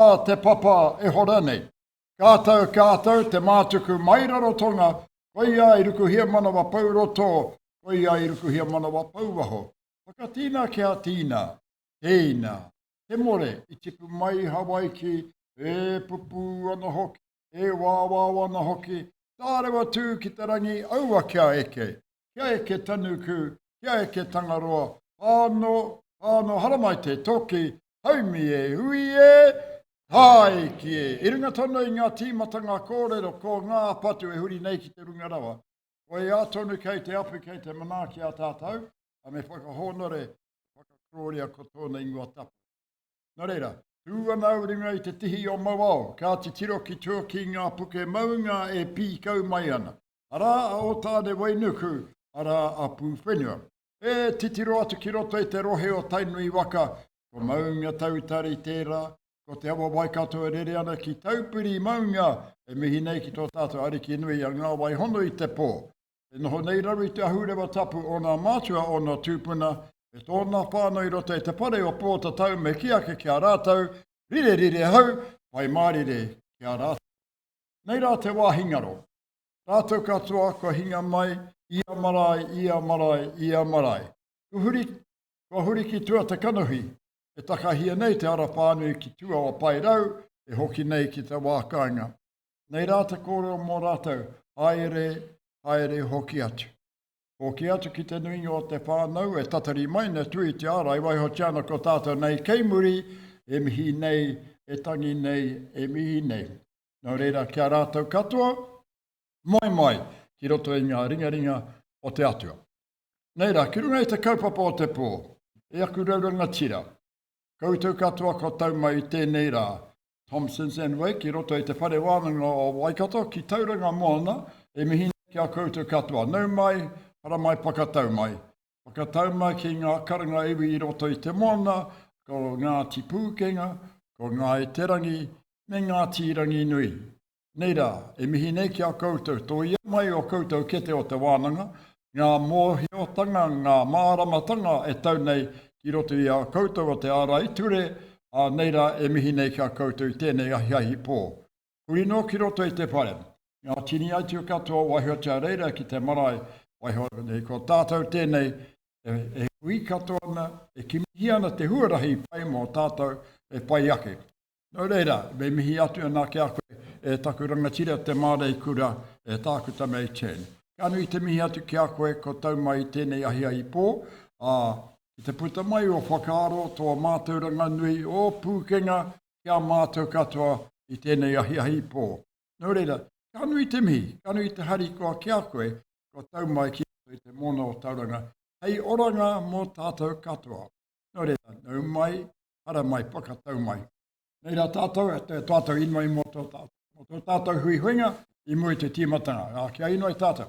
te papa e hora nei. Kātou, te mātuku mairaro tonga, koia i ruku hia mana wa pauroto, koia i ruku hia mana wa pauwaho. Whakatīna kia tīna, tēnā, te more, i tipu mai Hawaii ki, e pupu ana hoki, e wāwā ana hoki, tārewa tū ki te rangi, aua kia eke tanu ku, kia eke tangaroa, āno haramai te toki, haumi e hui e, hai ki e. I runga tonu i ngā tīmatanga kōrero ko ngā patu e huri nei ki te runga rawa. Ko e ātonu kei te apu kei te manaki a tātou, a me whakahonore, whakakroria ko tōna ingoa tapu. Nō reira, tūana uringa i te tihi o mawao, ka te tiro ki tua ki ngā puke maunga e pīkau mai ana. Ara a o tāne wainuku, ara a pūwhenua. E titiro atu ki roto i te rohe o tainui waka, ko maunga tautari tērā, ko te awa Waikato e rere ana ki taupiri maunga, e mihi nei ki tō tātou ariki nui a ngā waihono i te pō. E noho nei raru i te ahurewa tapu o ngā mātua o ngā tūpuna, e tōna whānau i roto i te pare o pōta tau me kiake kia rātau, rire hau, pai mārire kia rātau. Nei rā te wāhingaro, rātau katoa ko hinga mai, ia marae. Ko huri ki tua te kanohi, e takahia nei te ara whānui ki tua o pai rau, e hoki nei ki te wākainga. Nei rā te kōrero mō rātau, haere hoki atu. Hoki atu ki te nuinga o te whānau, e tatari mai na tui te ara, i waiho tiana ko tātou nei kei muri, e mihi nei, e tangi nei, e mihi nei. Nō reira kia rātau katoa, mai, ki roto i ngā ringa o te atua. Nei rā, ki runga i te kaupapa o te pō, e aku rauranga tira. Koutou katoa ko tau mai i tēnei rā, Tompkins ki roto i te whare wānanga o Waikato, ki tauranga mōna, e mihi nei kia koutou katoa. Nau mai, hara mai pakatau mai. Pakatau mai ki ngā karanga iwi i roto i te mōna, ko ngā tipūkenga, ko ngā e terangi, me ngā tīrangi nui. Nei rā, e mihi nei ki a koutou, tō ia mai o koutou kete o te wānanga, ngā mōhiotanga, ngā māramatanga e tau nei ki roto i a koutou o te ara i ture, a nei rā, e mihi nei ki a koutou i tēnei ahi pō. Kuri no ki roto i te whare, ngā tini aitu katoa waihio tia reira ki te marae, waihio nei ko tātou tēnei, e hui katoana, e kimihi ana te huarahi pai mō tātou e pai ake. Nō reira, me mihi atu anā ki a koe, e taku rangatira te mārei kura, e Dr Mai Chen. Ka nui te mihi atu ki a koe, ko tau mai tēnei ahi pō, ki te puta mai o whakaaro, tō mātou ranga nui o pūkenga, kia mātou katoa i tēnei ahi pō. Nō reira, ka nui te mihi, ka nui te hari koa ki a koe, ko tau mai ki i te mona o tauranga, hei oranga mō tātou katoa. Nō reira, nau mai, hara mai, pakatau mai. Nei rā tātou, te tātou inoi mō tō tātou. Mō tō tātou hui huinga, i mui te tīmatanga. Kia inoi tātou.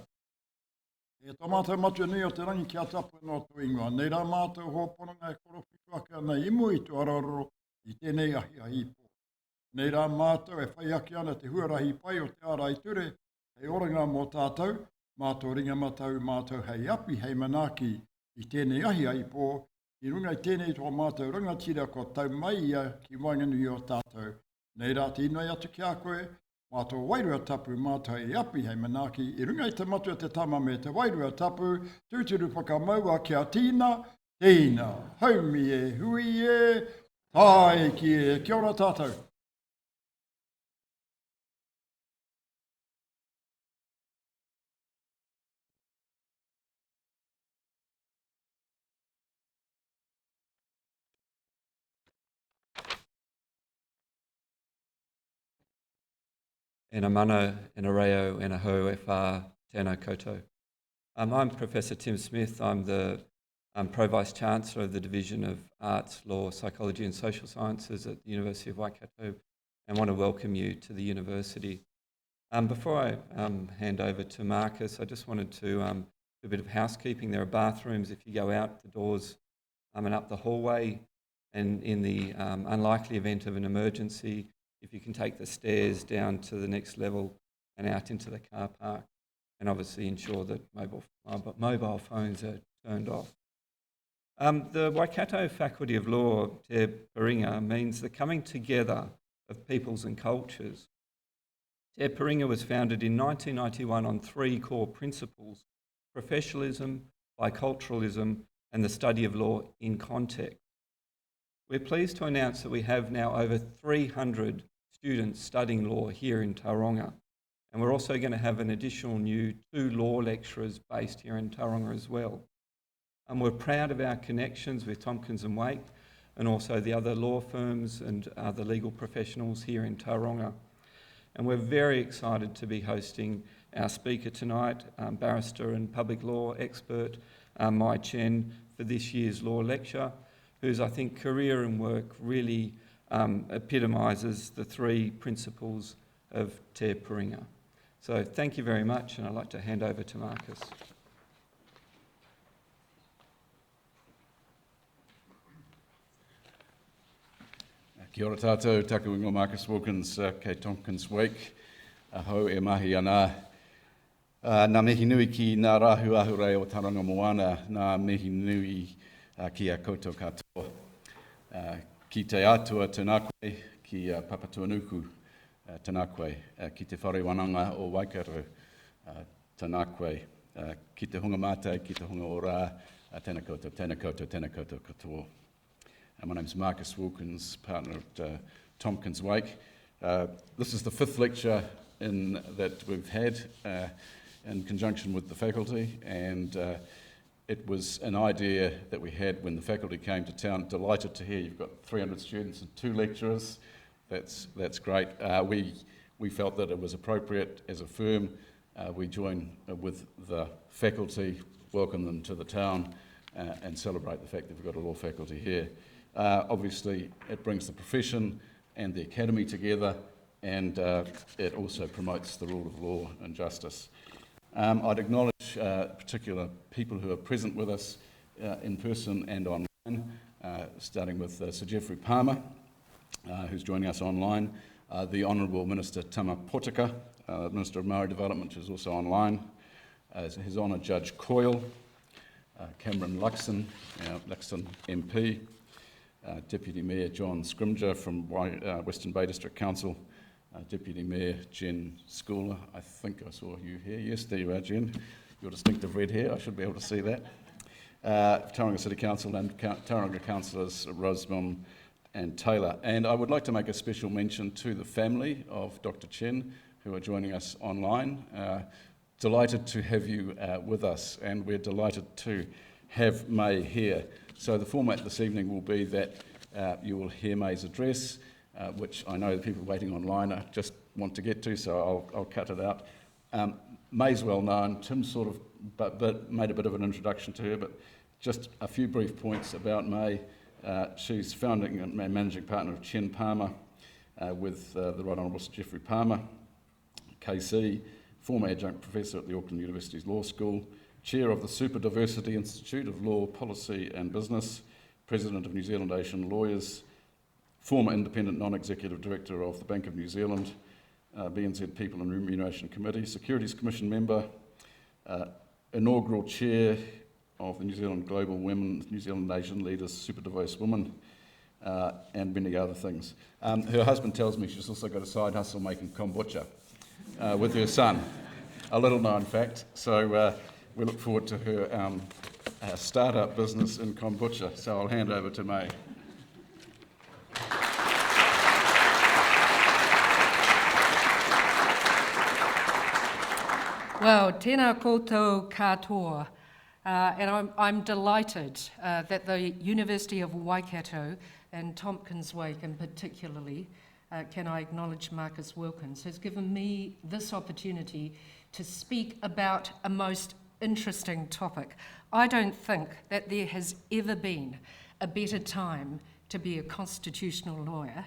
E tō mātou matua nui o te rangi kia tapu no tō ingoa. Nei rā mātou hōponanga e koropiku ake ana i mui tu araroro i tēnei ahi pō. Nei rā mātou e whai aki ana te huarahi pai o te ara i ture, hei oranga mō tātou, mātou ringa matau, mātou hei api, hei manaki i tēnei ahi pō, i runga i tēnei tō mātou rangatira ko tau mai ia ki wainganui o tātou. Nei rā te inoi atu ki a koe, mātou wairua tapu mātou e api hei manaki, i runga i te matua te tama me te wairua tapu, tūturu whakamaua kia tīna, haumi e, hui e, tai ki e, kia ora tātou. Ena mana, ena reo, ena ho, e whā, tēnā koutou. I'm Professor Tim Smith. I'm the Pro Vice Chancellor of the Division of Arts, Law, Psychology and Social Sciences at the University of Waikato, and want to welcome you to the university. Before I hand over to Marcus, I just wanted to do a bit of housekeeping. There are bathrooms if you go out the doors and up the hallway, and in the unlikely event of an emergency, if you can take the stairs down to the next level and out into the car park, and obviously ensure that mobile phones are turned off. The Waikato Faculty of Law, Te Paringa, means the coming together of peoples and cultures. Te Paringa was founded in 1991 on 3 core principles: professionalism, biculturalism, and the study of law in context. We're pleased to announce that we have now over 300 students studying law here in Tauranga, and we're also going to have an additional new 2 law lecturers based here in Tauranga as well. And we're proud of our connections with Tompkins and Wake, and also the other law firms and other legal professionals here in Tauranga. And we're very excited to be hosting our speaker tonight, barrister and public law expert Mai Chen, for this year's law lecture, whose, I think, career and work really epitomises the 3 principles of Te Paringa. So thank you very much, and I'd like to hand over to Marcus. Kia ora tātou, taku ingo Marcus Wilkins, kei Tompkins Wake, ahau e mahi ana. Nā mihi nui ki nā rahu ahurei o Tauranga Moana, nā mihi nui ki a koutou katoa. Ki te atua tēnā koe, ki Papatuanuku tēnā koe, ki te whare wananga o Waikato tēnā koe, ki te hunga mātai, ki te hunga ora, tēnā koutou, tēnā koutou, tēnā koutou katoa. My name's Marcus Wilkins, partner at Tompkins Wake. This is the 5th lecture that we've had in conjunction with the faculty, and it was an idea that we had when the faculty came to town. Delighted to hear you've got 300 students and 2 lecturers. That's great. We felt that it was appropriate as a firm. We join with the faculty, welcome them to the town, and celebrate the fact that we've got a law faculty here. Obviously, it brings the profession and the academy together, and it also promotes the rule of law and justice. I'd acknowledge particular people who are present with us in person and online, starting with Sir Geoffrey Palmer, who's joining us online, the Honourable Minister Tama Potaka, Minister of Maori Development, who's also online, His Honour Judge Coyle, Cameron Luxon, Luxon MP, Deputy Mayor John Scrimger from Western Bay District Council, Deputy Mayor Jen Schooler. I think I saw you here. Yes, there you are, Jen. Your distinctive red hair, I should be able to see that. Tauranga City Council and Tauranga Councillors Rosemond and Taylor. And I would like to make a special mention to the family of Dr Chen, who are joining us online. Delighted to have you with us, and we're delighted to have Mai here. So the format this evening will be that you will hear Mai's address, which I know the people waiting online just want to get to, so I'll cut it out. Mai's well known. Tim sort of but made a bit of an introduction to her, but just a few brief points about Mai. She's founding and managing partner of Chen Palmer with the Right Honourable Sir Geoffrey Palmer, KC, former adjunct professor at the Auckland University's Law School, chair of the Superdiversity Institute of Law, Policy and Business, president of New Zealand Asian Lawyers, former independent non-executive director of the Bank of New Zealand, BNZ People and Remuneration Committee, Securities Commission member, inaugural chair of the New Zealand Global Women, New Zealand Asian Leaders, Superdiverse Women, and many other things. Her husband tells me she's also got a side hustle making kombucha with her son, a little known fact. So we look forward to her start-up business in kombucha. So I'll hand over to Mai. Well, tēnā koutou katoa, and I'm delighted that the University of Waikato and Tompkins Wake in particularly, can I acknowledge Marcus Wilkins, has given me this opportunity to speak about a most interesting topic. I don't think that there has ever been a better time to be a constitutional lawyer,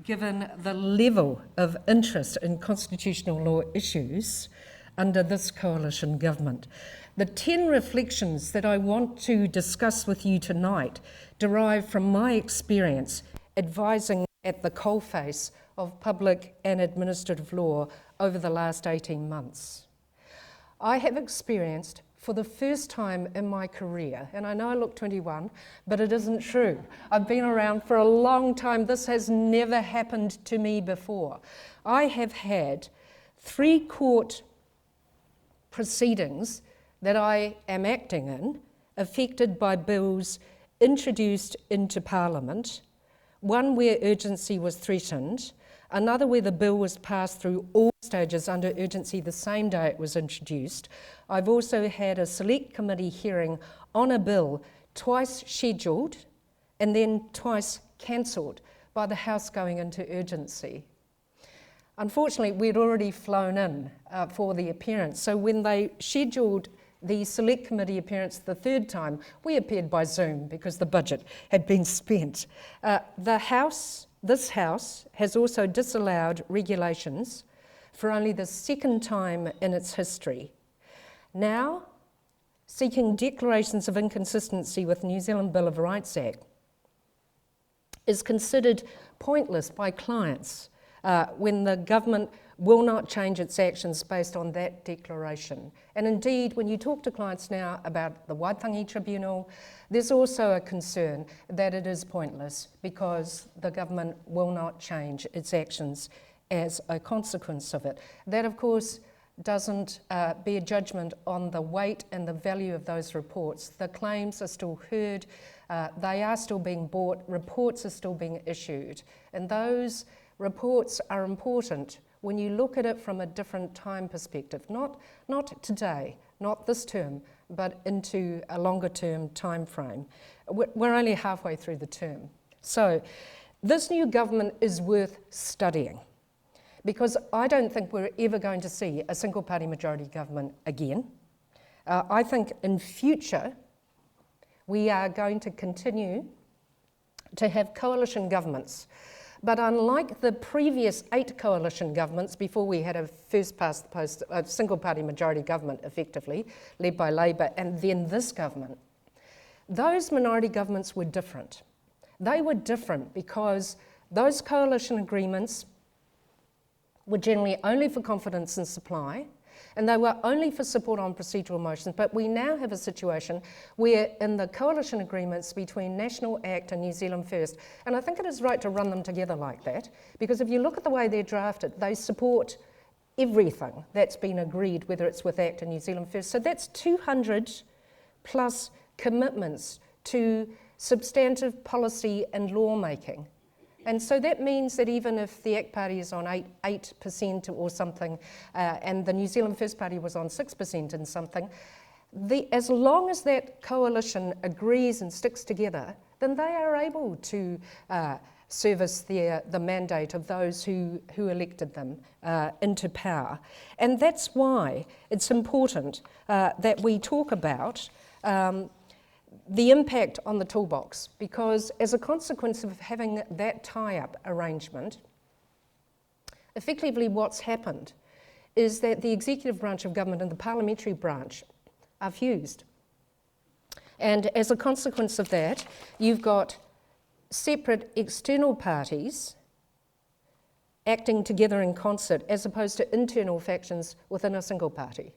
given the level of interest in constitutional law issues under this coalition government. The 10 reflections that I want to discuss with you tonight derive from my experience advising at the coalface of public and administrative law over the last 18 months. I have experienced for the first time in my career, and I know I look 21, but it isn't true. I've been around for a long time. This has never happened to me before. I have had 3 court proceedings that I am acting in, affected by bills introduced into Parliament, one where urgency was threatened, another where the bill was passed through all stages under urgency the same day it was introduced. I've also had a select committee hearing on a bill twice scheduled and then twice cancelled by the House going into urgency. Unfortunately, we'd already flown in for the appearance, so when they scheduled the select committee appearance the 3rd time, we appeared by Zoom because the budget had been spent. This House has also disallowed regulations for only the 2nd time in its history. Now, seeking declarations of inconsistency with the New Zealand Bill of Rights Act is considered pointless by clients when the government will not change its actions based on that declaration. And indeed, when you talk to clients now about the Waitangi Tribunal, there's also a concern that it is pointless because the government will not change its actions as a consequence of it. That, of course, doesn't bear judgment on the weight and the value of those reports. The claims are still heard, they are still being bought, reports are still being issued, and those reports are important when you look at it from a different time perspective, not today, not this term, but into a longer term time frame. We're only halfway through the term. So this new government is worth studying because I don't think we're ever going to see a single party majority government again. I think in future we are going to continue to have coalition governments. But unlike the previous 8 coalition governments before we had a first past the post, a single party majority government effectively, led by Labour, and then this government, those minority governments were different. They were different because those coalition agreements were generally only for confidence and supply, and they were only for support on procedural motions. But we now have a situation where in the coalition agreements between National Act and New Zealand First, and I think it is right to run them together like that, because if you look at the way they're drafted, they support everything that's been agreed, whether it's with Act and New Zealand First. So that's 200 plus commitments to substantive policy and lawmaking. And so that means that even if the ACT Party is on 8% or something, and the New Zealand First Party was on 6% and something, as long as that coalition agrees and sticks together, then they are able to service the mandate of those who elected them into power. And that's why it's important that we talk about the impact on the toolbox, because as a consequence of having that tie-up arrangement, effectively what's happened is that the executive branch of government and the parliamentary branch are fused. And as a consequence of that, you've got separate external parties acting together in concert as opposed to internal factions within a single party.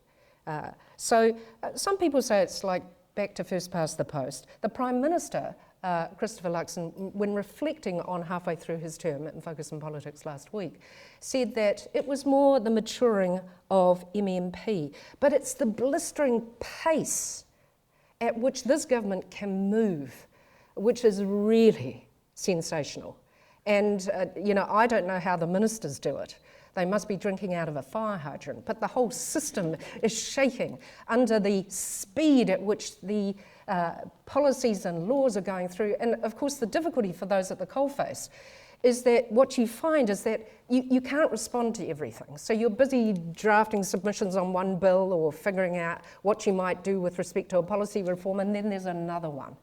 So some people say it's like back to first past the post. The Prime Minister, Christopher Luxon, when reflecting on halfway through his term in Focus on Politics last week, said that it was more the maturing of MMP, but it's the blistering pace at which this government can move, which is really sensational. And, I don't know how the ministers do it. They must be drinking out of a fire hydrant, but the whole system is shaking under the speed at which the policies and laws are going through. And of course, the difficulty for those at the coalface is that what you find is that you can't respond to everything. So you're busy drafting submissions on one bill or figuring out what you might do with respect to a policy reform, and then there's another one.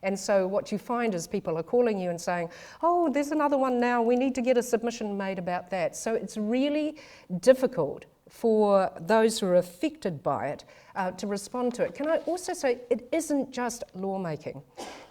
And so what you find is people are calling you and saying, oh, there's another one now, we need to get a submission made about that. So it's really difficult for those who are affected by it to respond to it. Can I also say it isn't just lawmaking.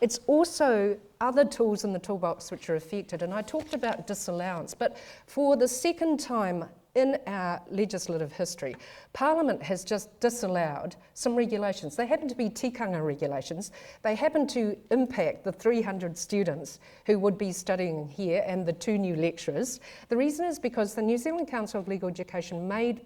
It's also other tools in the toolbox which are affected. And I talked about disallowance, but for the second time in our legislative history, Parliament has just disallowed some regulations. They happen to be tikanga regulations. They happen to impact the 300 students who would be studying here and the 2 new lecturers. The reason is because the New Zealand Council of Legal Education made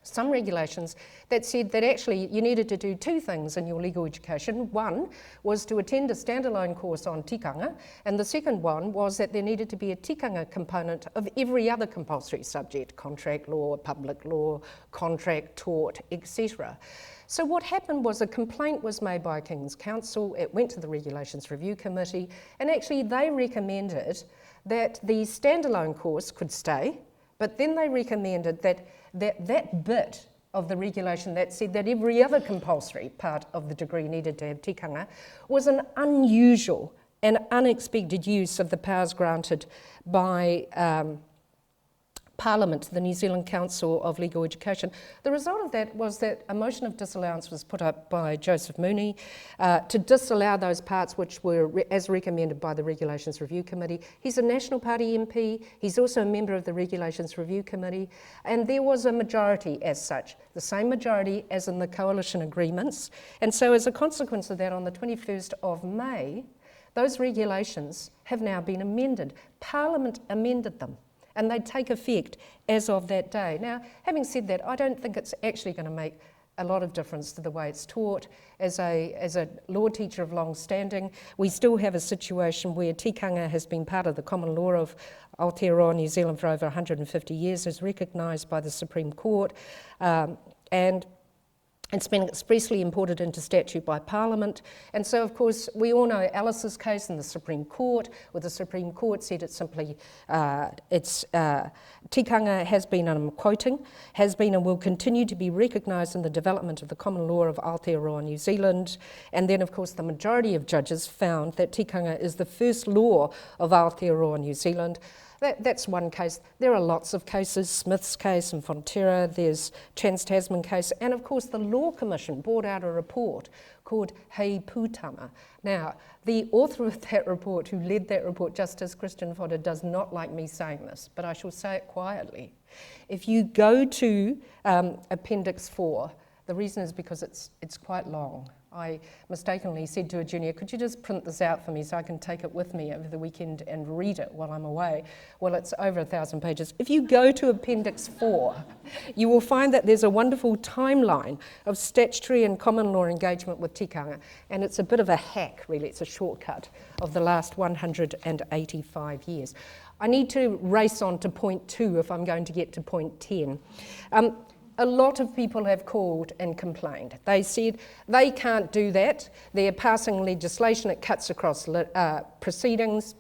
some regulations that said that actually you needed to do 2 things in your legal education. One was to attend a standalone course on tikanga, and the second one was that there needed to be a tikanga component of every other compulsory subject, contract law, public law, contract, tort, etc. So what happened was a complaint was made by King's Council, it went to the Regulations Review Committee, and actually they recommended that the standalone course could stay, but then they recommended that bit of the regulation that said that every other compulsory part of the degree needed to have tikanga was an unusual and unexpected use of the powers granted by Parliament to the New Zealand Council of Legal Education. The result of that was that a motion of disallowance was put up by Joseph Mooney to disallow those parts which were as recommended by the Regulations Review Committee. He's a National Party MP, he's also a member of the Regulations Review Committee, and there was a majority as such, the same majority as in the coalition agreements. And so as a consequence of that, on the 21st of May, those regulations have now been amended. Parliament amended them, and they take effect as of that day. Now, having said that, I don't think it's actually going to make a lot of difference to the way it's taught. As a law teacher of long standing, we still have a situation where tikanga has been part of the common law of Aotearoa New Zealand for over 150 years, as recognised by the Supreme Court, and it's been expressly imported into statute by Parliament. And so, of course, we all know Alice's case in the Supreme Court, where the Supreme Court said it's simply, tikanga has been, and I'm quoting, has been and will continue to be recognised in the development of the common law of Aotearoa New Zealand. And then, of course, the majority of judges found that tikanga is the first law of Aotearoa New Zealand. That's one case. There are lots of cases, Smith's case in Fonterra, there's Trans-Tasman case, and of course the Law Commission brought out a report called Hei Pūtama. Now, the author of that report, who led that report, Justice Christian Fodder, does not like me saying this, but I shall say it quietly. If you go to Appendix 4, the reason is because it's quite long. I mistakenly said to a junior, could you just print this out for me so I can take it with me over the weekend and read it while I'm away? Well, it's over 1,000 pages. If you go to Appendix 4, you will find that there's a wonderful timeline of statutory and common law engagement with tikanga, and it's a bit of a hack, really. It's a shortcut of the last 185 years. I need to race on to point 2 if I'm going to get to point 10. A lot of people have called and complained. They said they can't do that. They're passing legislation, it cuts across proceedings.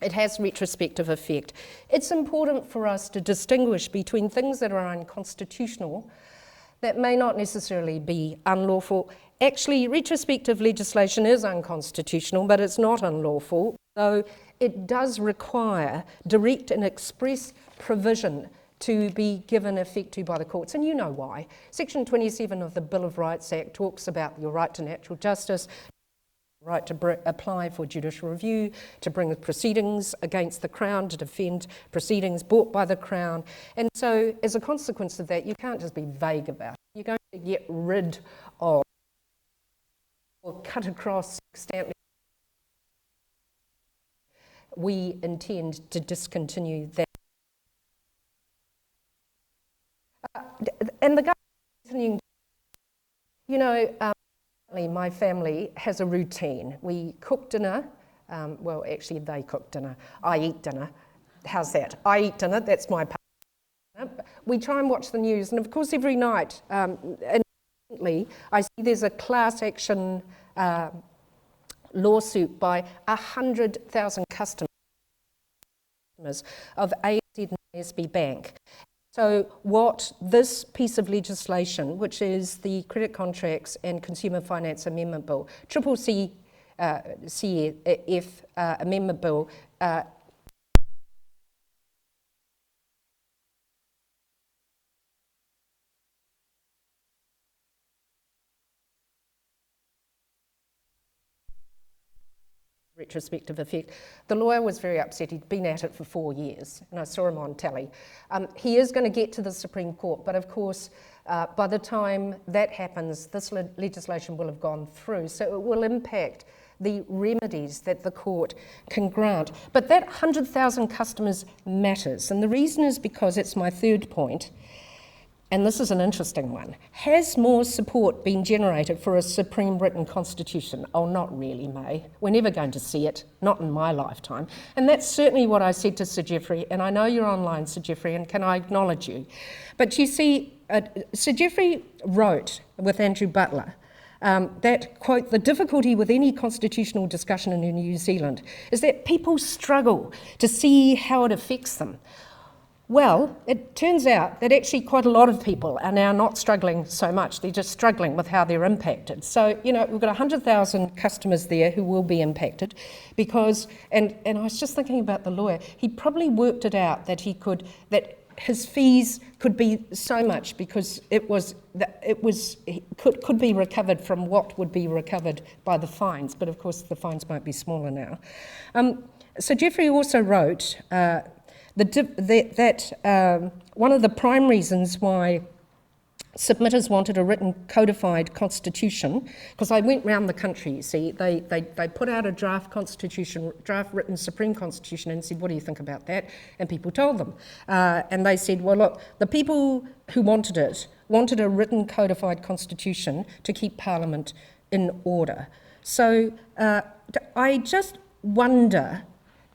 It has retrospective effect. It's important for us to distinguish between things that are unconstitutional that may not necessarily be unlawful. Actually, retrospective legislation is unconstitutional, but it's not unlawful, though it does require direct and express provision to be given effect to by the courts, and you know why. Section 27 of the Bill of Rights Act talks about your right to natural justice, right to apply for judicial review, to bring proceedings against the Crown, to defend proceedings brought by the Crown. And so as a consequence of that, you can't just be vague about it. You're going to get rid of or cut across substantially. We intend to discontinue that. And the government continuing, you know, my family has a routine. We cook dinner, well actually they cook dinner, I eat dinner. How's that? I eat dinner, that's my part. We try and watch the news, and of course every night, and I see there's a class action lawsuit by 100,000 customers of ANZ and ASB Bank. So what this piece of legislation, which is the Credit Contracts and Consumer Finance Amendment Bill, CCC CF Amendment Bill, retrospective effect. The lawyer was very upset. He'd been at it for 4 years, and I saw him on telly. He is going to get to the Supreme Court, but of course, by the time that happens, this legislation will have gone through, so it will impact the remedies that the court can grant. But that 100,000 customers matters, and the reason is because it's my third point, and this is an interesting one. Has more support been generated for a supreme written constitution? Oh, not really, May. We're never going to see it, not in my lifetime. And that's certainly what I said to Sir Geoffrey, and I know you're online, Sir Geoffrey, and can I acknowledge you? But you see, Sir Geoffrey wrote with Andrew Butler that, quote, the difficulty with any constitutional discussion in New Zealand is that people struggle to see how it affects them. Well, it turns out that actually quite a lot of people are now not struggling so much. They're just struggling with how they're impacted. So, you know, we've got 100,000 customers there who will be impacted because, and I was just thinking about the lawyer, he probably worked it out that his fees could be so much because could be recovered from what would be recovered by the fines, but of course the fines might be smaller now. So Geoffrey also wrote that one of the prime reasons why submitters wanted a written codified constitution, because I went round the country, you see, they put out a draft written Supreme Constitution and said, what do you think about that? And people told them. And they said, well, look, the people who wanted a written codified constitution to keep Parliament in order. So I just wonder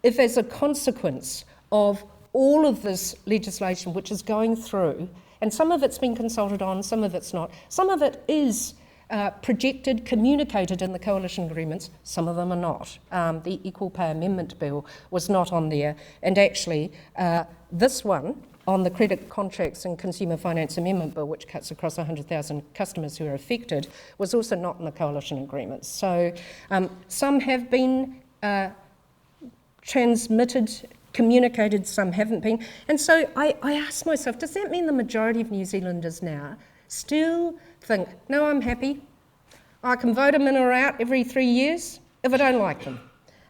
if as a consequence of all of this legislation which is going through, and some of it's been consulted on, some of it's not. Some of it is projected, communicated in the coalition agreements, some of them are not. The Equal Pay Amendment Bill was not on there, and actually this one on the Credit Contracts and Consumer Finance Amendment Bill, which cuts across 100,000 customers who are affected, was also not in the coalition agreements. So some have been transmitted, communicated, some haven't been. And so I ask myself, does that mean the majority of New Zealanders now still think, no, I'm happy, I can vote them in or out every 3 years if I don't like them?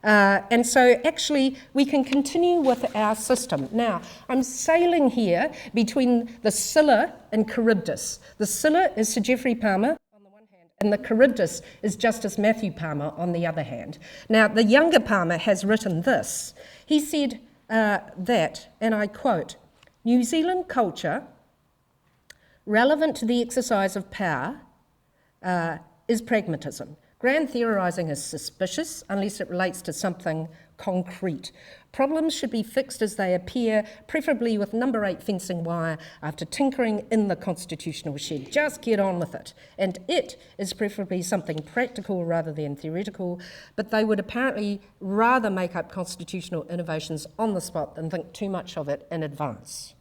And so actually we can continue with our system. Now, I'm sailing here between the Scylla and Charybdis. The Scylla is Sir Geoffrey Palmer, and the Charybdis is Justice Matthew Palmer on the other hand. Now, the younger Palmer has written this. He said that, and I quote, New Zealand culture, relevant to the exercise of power, is pragmatism. Grand theorising is suspicious unless it relates to something concrete. Problems should be fixed as they appear, preferably with number 8 fencing wire after tinkering in the constitutional shed. Just get on with it. And it is preferably something practical rather than theoretical, but they would apparently rather make up constitutional innovations on the spot than think too much of it in advance.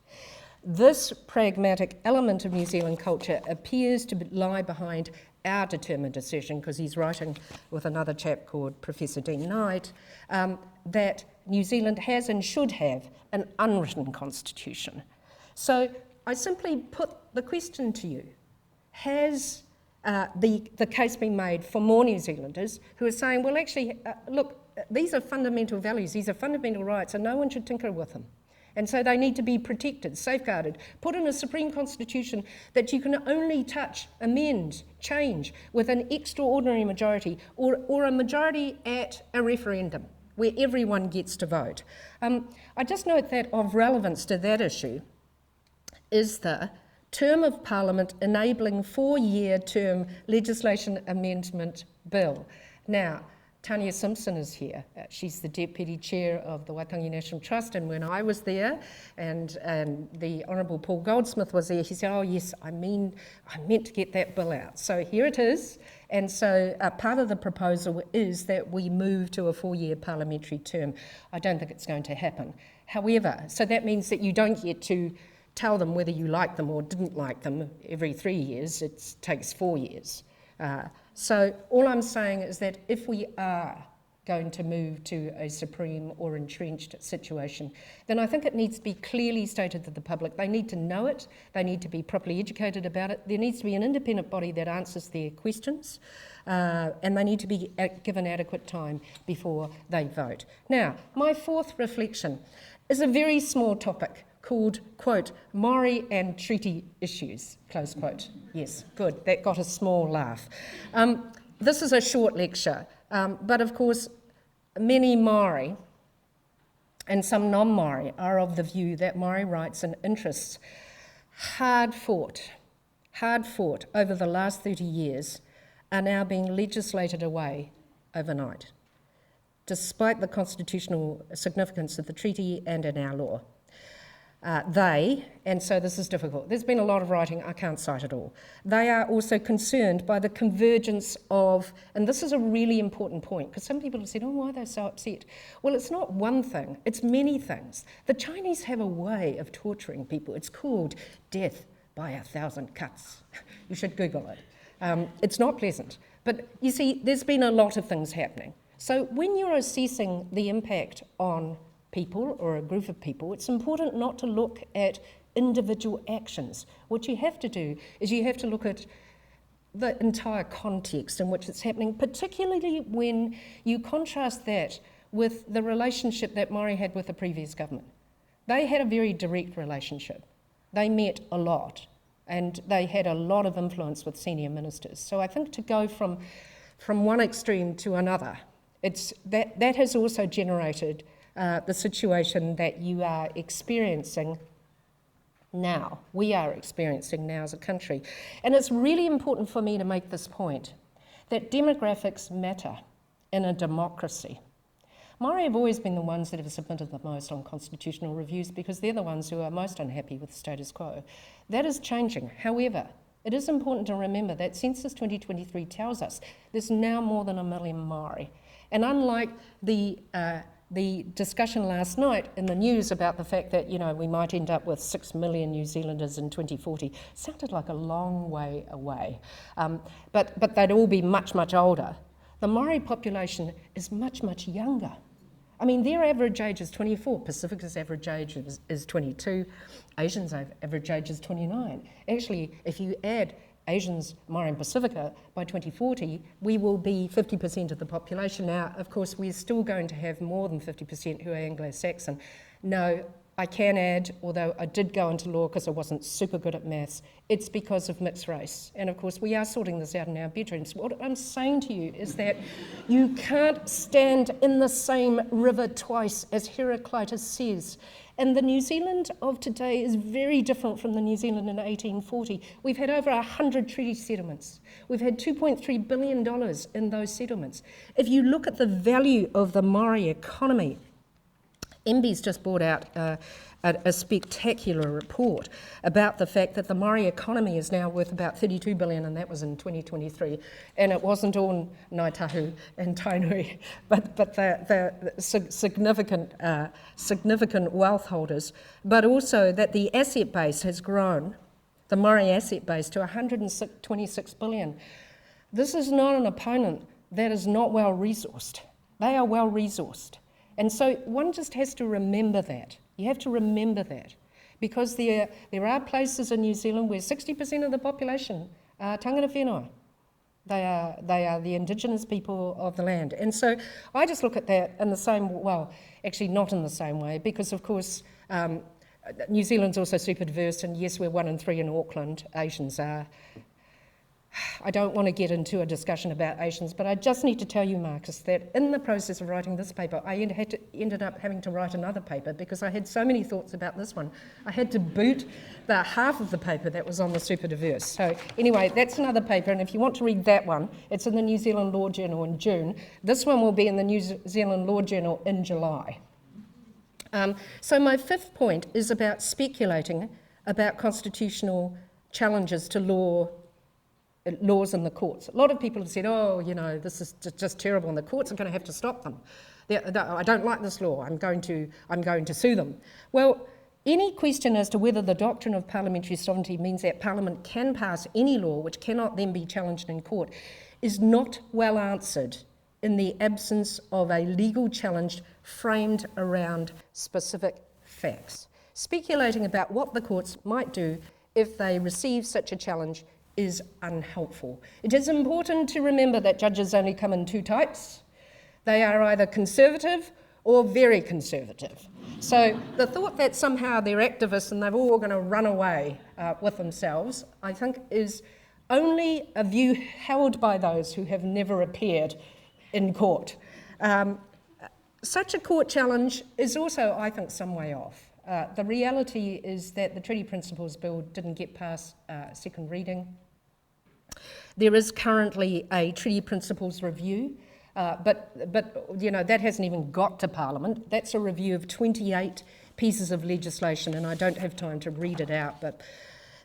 This pragmatic element of New Zealand culture appears to lie behind our determined decision, because he's writing with another chap called Professor Dean Knight, that New Zealand has and should have an unwritten constitution. So I simply put the question to you, has the case been made for more New Zealanders who are saying, well, actually, look, these are fundamental values, these are fundamental rights, and no one should tinker with them. And so they need to be protected, safeguarded, put in a Supreme Constitution that you can only touch, amend, change with an extraordinary majority or a majority at a referendum where everyone gets to vote. I just note that of relevance to that issue is the term of Parliament enabling 4-year term legislation amendment bill. Now, Tanya Simpson is here. She's the Deputy Chair of the Waitangi National Trust, and when I was there and the Honourable Paul Goldsmith was there, he said, oh yes, I meant to get that bill out. So here it is, and so part of the proposal is that we move to a 4-year parliamentary term. I don't think it's going to happen. However, so that means that you don't get to tell them whether you like them or didn't like them every 3 years, it takes 4 years. So all I'm saying is that if we are going to move to a supreme or entrenched situation, then I think it needs to be clearly stated to the public. They need to know it, they need to be properly educated about it, there needs to be an independent body that answers their questions, and they need to be given adequate time before they vote. Now, my fourth reflection is a very small topic called, quote, Maori and treaty issues, close quote. Yes, good, that got a small laugh. This is a short lecture, but of course, many Maori and some non-Maori are of the view that Maori rights and interests, hard fought over the last 30 years, are now being legislated away overnight, despite the constitutional significance of the treaty and in our law. And so this is difficult, there's been a lot of writing, I can't cite it all. They are also concerned by the convergence of, and this is a really important point, because some people have said, oh, why are they so upset? Well, it's not one thing, it's many things. The Chinese have a way of torturing people. It's called death by 1,000 cuts. You should Google it. It's not pleasant. But you see, there's been a lot of things happening. So when you're assessing the impact on people or a group of people, it's important not to look at individual actions. What you have to do is you have to look at the entire context in which it's happening, particularly when you contrast that with the relationship that Māori had with the previous government. They had a very direct relationship. They met a lot, and they had a lot of influence with senior ministers. So I think to go from one extreme to another, that has also generated the situation that you are experiencing now, we are experiencing now as a country. And it's really important for me to make this point, that demographics matter in a democracy. Māori have always been the ones that have submitted the most on constitutional reviews because they're the ones who are most unhappy with the status quo. That is changing. However, it is important to remember that Census 2023 tells us there's now more than 1 million Māori. And unlike the discussion last night in the news about the fact that, we might end up with 6 million New Zealanders in 2040, sounded like a long way away. But they'd all be much, much older. The Māori population is much, much younger. I mean, their average age is 24. Pacifica's average age is 22. Asians' average age is 29. Actually, if you add Asians, Māori and Pacifica, by 2040, we will be 50% of the population. Now, of course, we're still going to have more than 50% who are Anglo-Saxon. No, I can add, although I did go into law because I wasn't super good at maths, it's because of mixed race. And of course, we are sorting this out in our bedrooms. What I'm saying to you is that you can't stand in the same river twice, as Heraclitus says. And the New Zealand of today is very different from the New Zealand in 1840. We've had over 100 treaty settlements. We've had $2.3 billion in those settlements. If you look at the value of the Māori economy, MB's just brought out a spectacular report about the fact that the Māori economy is now worth about $32 billion, and that was in 2023. And it wasn't all Ngāi Tahu and Tainui, but the significant wealth holders, but also that the asset base has grown, the Māori asset base, to $126 billion. This is not an opponent that is not well resourced. They are well resourced. And so one just has to remember that. You have to remember that. Because there are places in New Zealand where 60% of the population are tangata whenua. They are the indigenous people of the land. And so I just look at that in the same, well, actually not in the same way, because of course New Zealand's also super diverse, and yes, we're 1 in 3 in Auckland, Asians are. I don't want to get into a discussion about Asians, but I just need to tell you, Marcus, that in the process of writing this paper, I ended up having to write another paper because I had so many thoughts about this one. I had to boot the half of the paper that was on the Superdiverse. So anyway, that's another paper, and if you want to read that one, it's in the New Zealand Law Journal in June. This one will be in the New Zealand Law Journal in July. So my fifth point is about speculating about constitutional challenges to laws in the courts. A lot of people have said, oh, this is just terrible, and the courts are going to have to stop them. I don't like this law, I'm going to sue them. Well, any question as to whether the doctrine of parliamentary sovereignty means that Parliament can pass any law which cannot then be challenged in court is not well answered in the absence of a legal challenge framed around specific facts. Speculating about what the courts might do if they receive such a challenge is unhelpful. It is important to remember that judges only come in two types. They are either conservative or very conservative. So the thought that somehow they're activists and they're all going to run away with themselves, I think, is only a view held by those who have never appeared in court. Such a court challenge is also, I think, some way off. The reality is that the Treaty Principles Bill didn't get past second reading. There is currently a Treaty Principles review, but you know, that hasn't even got to Parliament. That's a review of 28 pieces of legislation, and I don't have time to read it out, but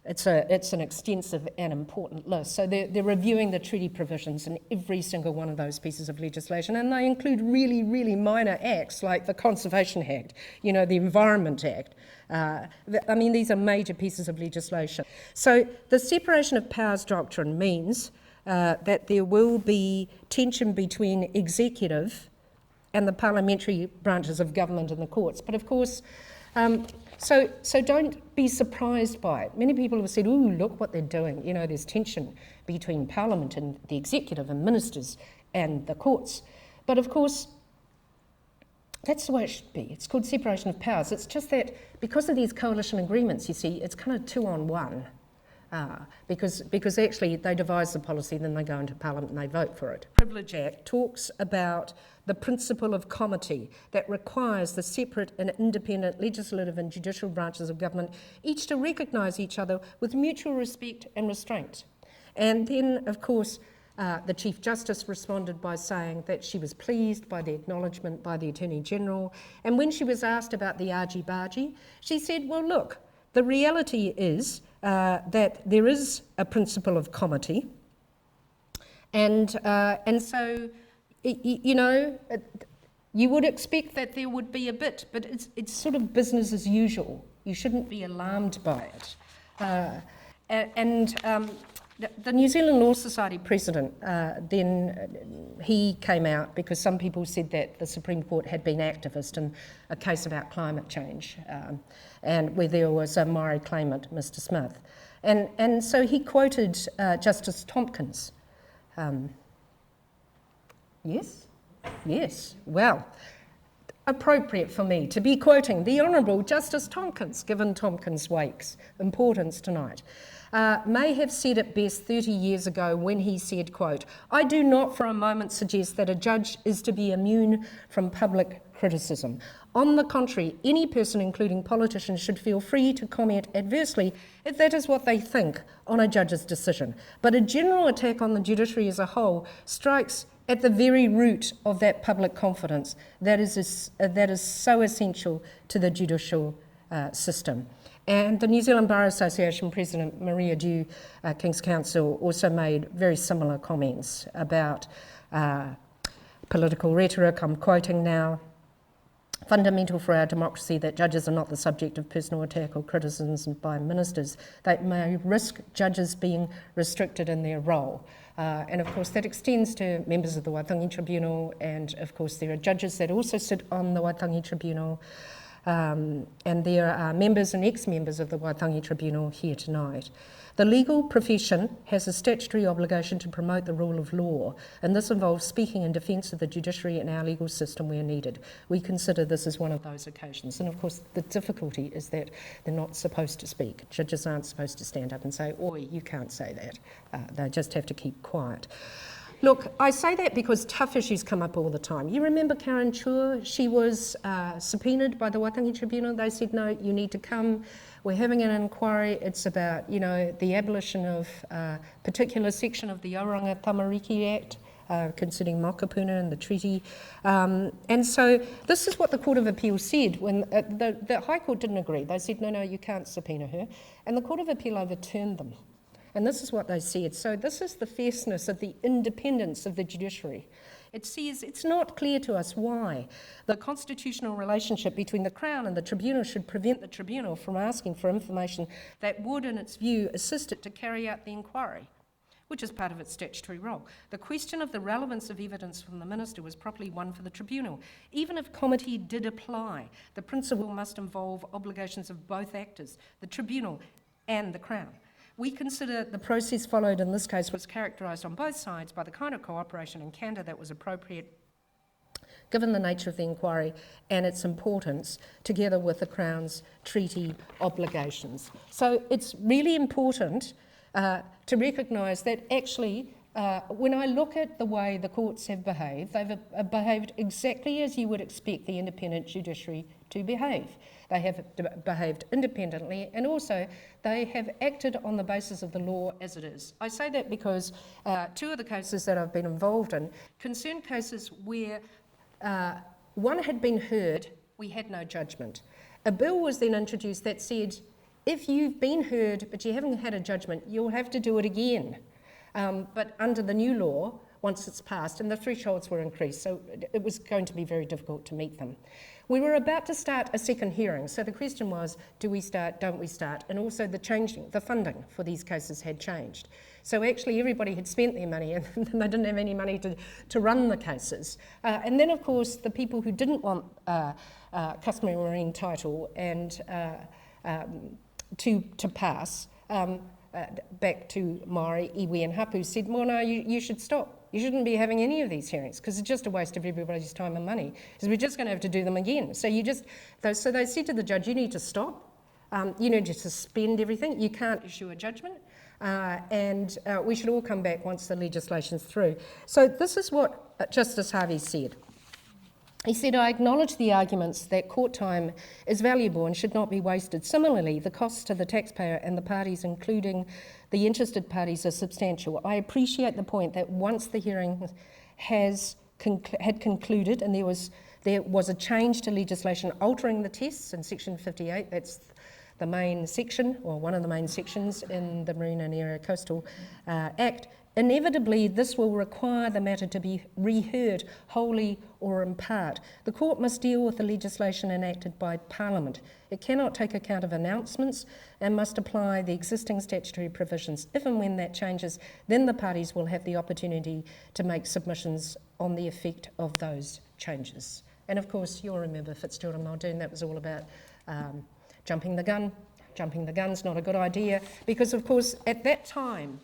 it's an extensive and important list. So they're reviewing the treaty provisions in every single one of those pieces of legislation, and they include really, really minor acts like the Conservation Act, you know, the Environment Act. I mean, these are major pieces of legislation. So the separation of powers doctrine means that there will be tension between executive and the parliamentary branches of government and the courts. But of course, so don't be surprised by it. Many people have said, ooh, look what they're doing. You know, there's tension between Parliament and the executive and ministers and the courts. But of course, that's the way it should be. It's called separation of powers. It's just that because of these coalition agreements, you see, it's kind of 2 on 1. Because actually they devise the policy, then they go into Parliament and they vote for it. Privilege Act talks about the principle of comity that requires the separate and independent legislative and judicial branches of government each to recognise each other with mutual respect and restraint. And then, of course, the Chief Justice responded by saying that she was pleased by the acknowledgement by the Attorney General. And when she was asked about the argy-bargy, she said, well, look, the reality is that there is a principle of comity, and so, you know, you would expect that there would be a bit, but it's sort of business as usual. You shouldn't be alarmed by it. The New Zealand Law Society president, then he came out because some people said that the Supreme Court had been activist in a case about climate change, and where there was a Maori claimant, Mr. Smith. And so he quoted Justice Tompkins. Yes, well, appropriate for me to be quoting the Honourable Justice Tompkins, given Tompkins' wake's importance tonight. May have said it best 30 years ago when he said, quote, I do not for a moment suggest that a judge is to be immune from public criticism. On the contrary, any person, including politicians, should feel free to comment adversely if that is what they think on a judge's decision. But a general attack on the judiciary as a whole strikes at the very root of that public confidence that is so essential to the judicial system. And the New Zealand Bar Association President Maria Dew, King's Counsel, also made very similar comments about political rhetoric. I'm quoting now. Fundamental for our democracy that judges are not the subject of personal attack or criticism by ministers. They may risk judges being restricted in their role. And of course that extends to members of the Waitangi Tribunal, and of course there are judges that also sit on the Waitangi Tribunal, and there are members and ex-members of the Waitangi Tribunal here tonight. The legal profession has a statutory obligation to promote the rule of law, and this involves speaking in defence of the judiciary and our legal system where needed. We consider this as one of those occasions. And of course, the difficulty is that they're not supposed to speak. Judges aren't supposed to stand up and say, oi, you can't say that. They just have to keep quiet. Look, I say that because tough issues come up all the time. You remember Karen Chua? She was subpoenaed by the Waitangi Tribunal. They said, no, you need to come. We're having an inquiry. It's about, you know, the abolition of a particular section of the Auranga Tamariki Act concerning Mokopuna and the treaty. And so this is what the Court of Appeal said when the High Court didn't agree. They said, no, you can't subpoena her. And the Court of Appeal overturned them. And this is what they said. So this is the fierceness of the independence of the judiciary. It says it's not clear to us why the constitutional relationship between the Crown and the Tribunal should prevent the Tribunal from asking for information that would, in its view, assist it to carry out the inquiry. which is part of its statutory role. The question of the relevance of evidence from the Minister was properly one for the Tribunal. Even if comity did apply, the principle must involve obligations of both actors, the Tribunal and the Crown. We consider the process followed in this case was characterised on both sides by the kind of cooperation and candour that was appropriate given the nature of the inquiry and its importance, together with the Crown's treaty obligations. So it's really important to recognise that actually, when I look at the way the courts have behaved, they've behaved exactly as you would expect the independent judiciary to behave. They have behaved independently, and also they have acted on the basis of the law as it is. I say that because two of the cases that I've been involved in concern cases where one had been heard, we had no judgment. A bill was then introduced that said, if you've been heard but you haven't had a judgment, you'll have to do it again. But under the new law, once it's passed, and the thresholds were increased, so it was going to be very difficult to meet them. We were about to start a second hearing, so the question was, do we start, don't we start? And also the funding for these cases had changed. So actually everybody had spent their money and they didn't have any money to run the cases. And then of course the people who didn't want customary marine title and to pass, back to Maori, Iwi and Hapu said, well no, you should stop. You shouldn't be having any of these hearings because it's just a waste of everybody's time and money because we're just going to have to do them again. So so they said to the judge, you need to stop, you need to suspend everything, you can't issue a judgment, and we should all come back once the legislation's through. So this is what Justice Harvey said. He said, I acknowledge the arguments that court time is valuable and should not be wasted. Similarly, the costs to the taxpayer and the parties, including the interested parties, are substantial. I appreciate the point that once the hearing had concluded and there was a change to legislation altering the tests in Section 58, that's the main section, or one of the main sections in the Marine and Area Coastal Act, inevitably this will require the matter to be reheard wholly or in part. The court must deal with the legislation enacted by Parliament. It cannot take account of announcements and must apply the existing statutory provisions. If and when that changes, then the parties will have the opportunity to make submissions on the effect of those changes. And of course, you'll remember Fitzgerald and Muldoon, that was all about jumping the gun. Jumping the gun's not a good idea because, of course, at that time,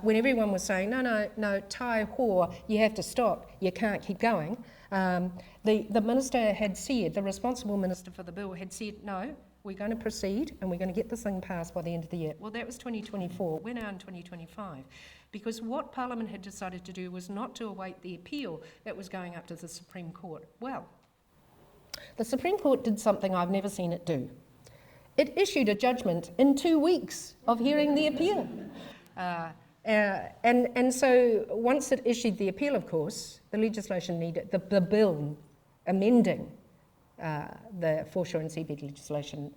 when everyone was saying, no, tai hoa, you have to stop, you can't keep going, the minister had said, the responsible minister for the bill had said, no, we're going to proceed and we're going to get this thing passed by the end of the year. Well, that was 2024. We're now in 2025. Because what Parliament had decided to do was not to await the appeal that was going up to the Supreme Court. Well, the Supreme Court did something I've never seen it do. It issued a judgment in 2 weeks of hearing the appeal. And so once it issued the appeal, of course, the legislation needed, the bill amending the foreshore and seabed legislation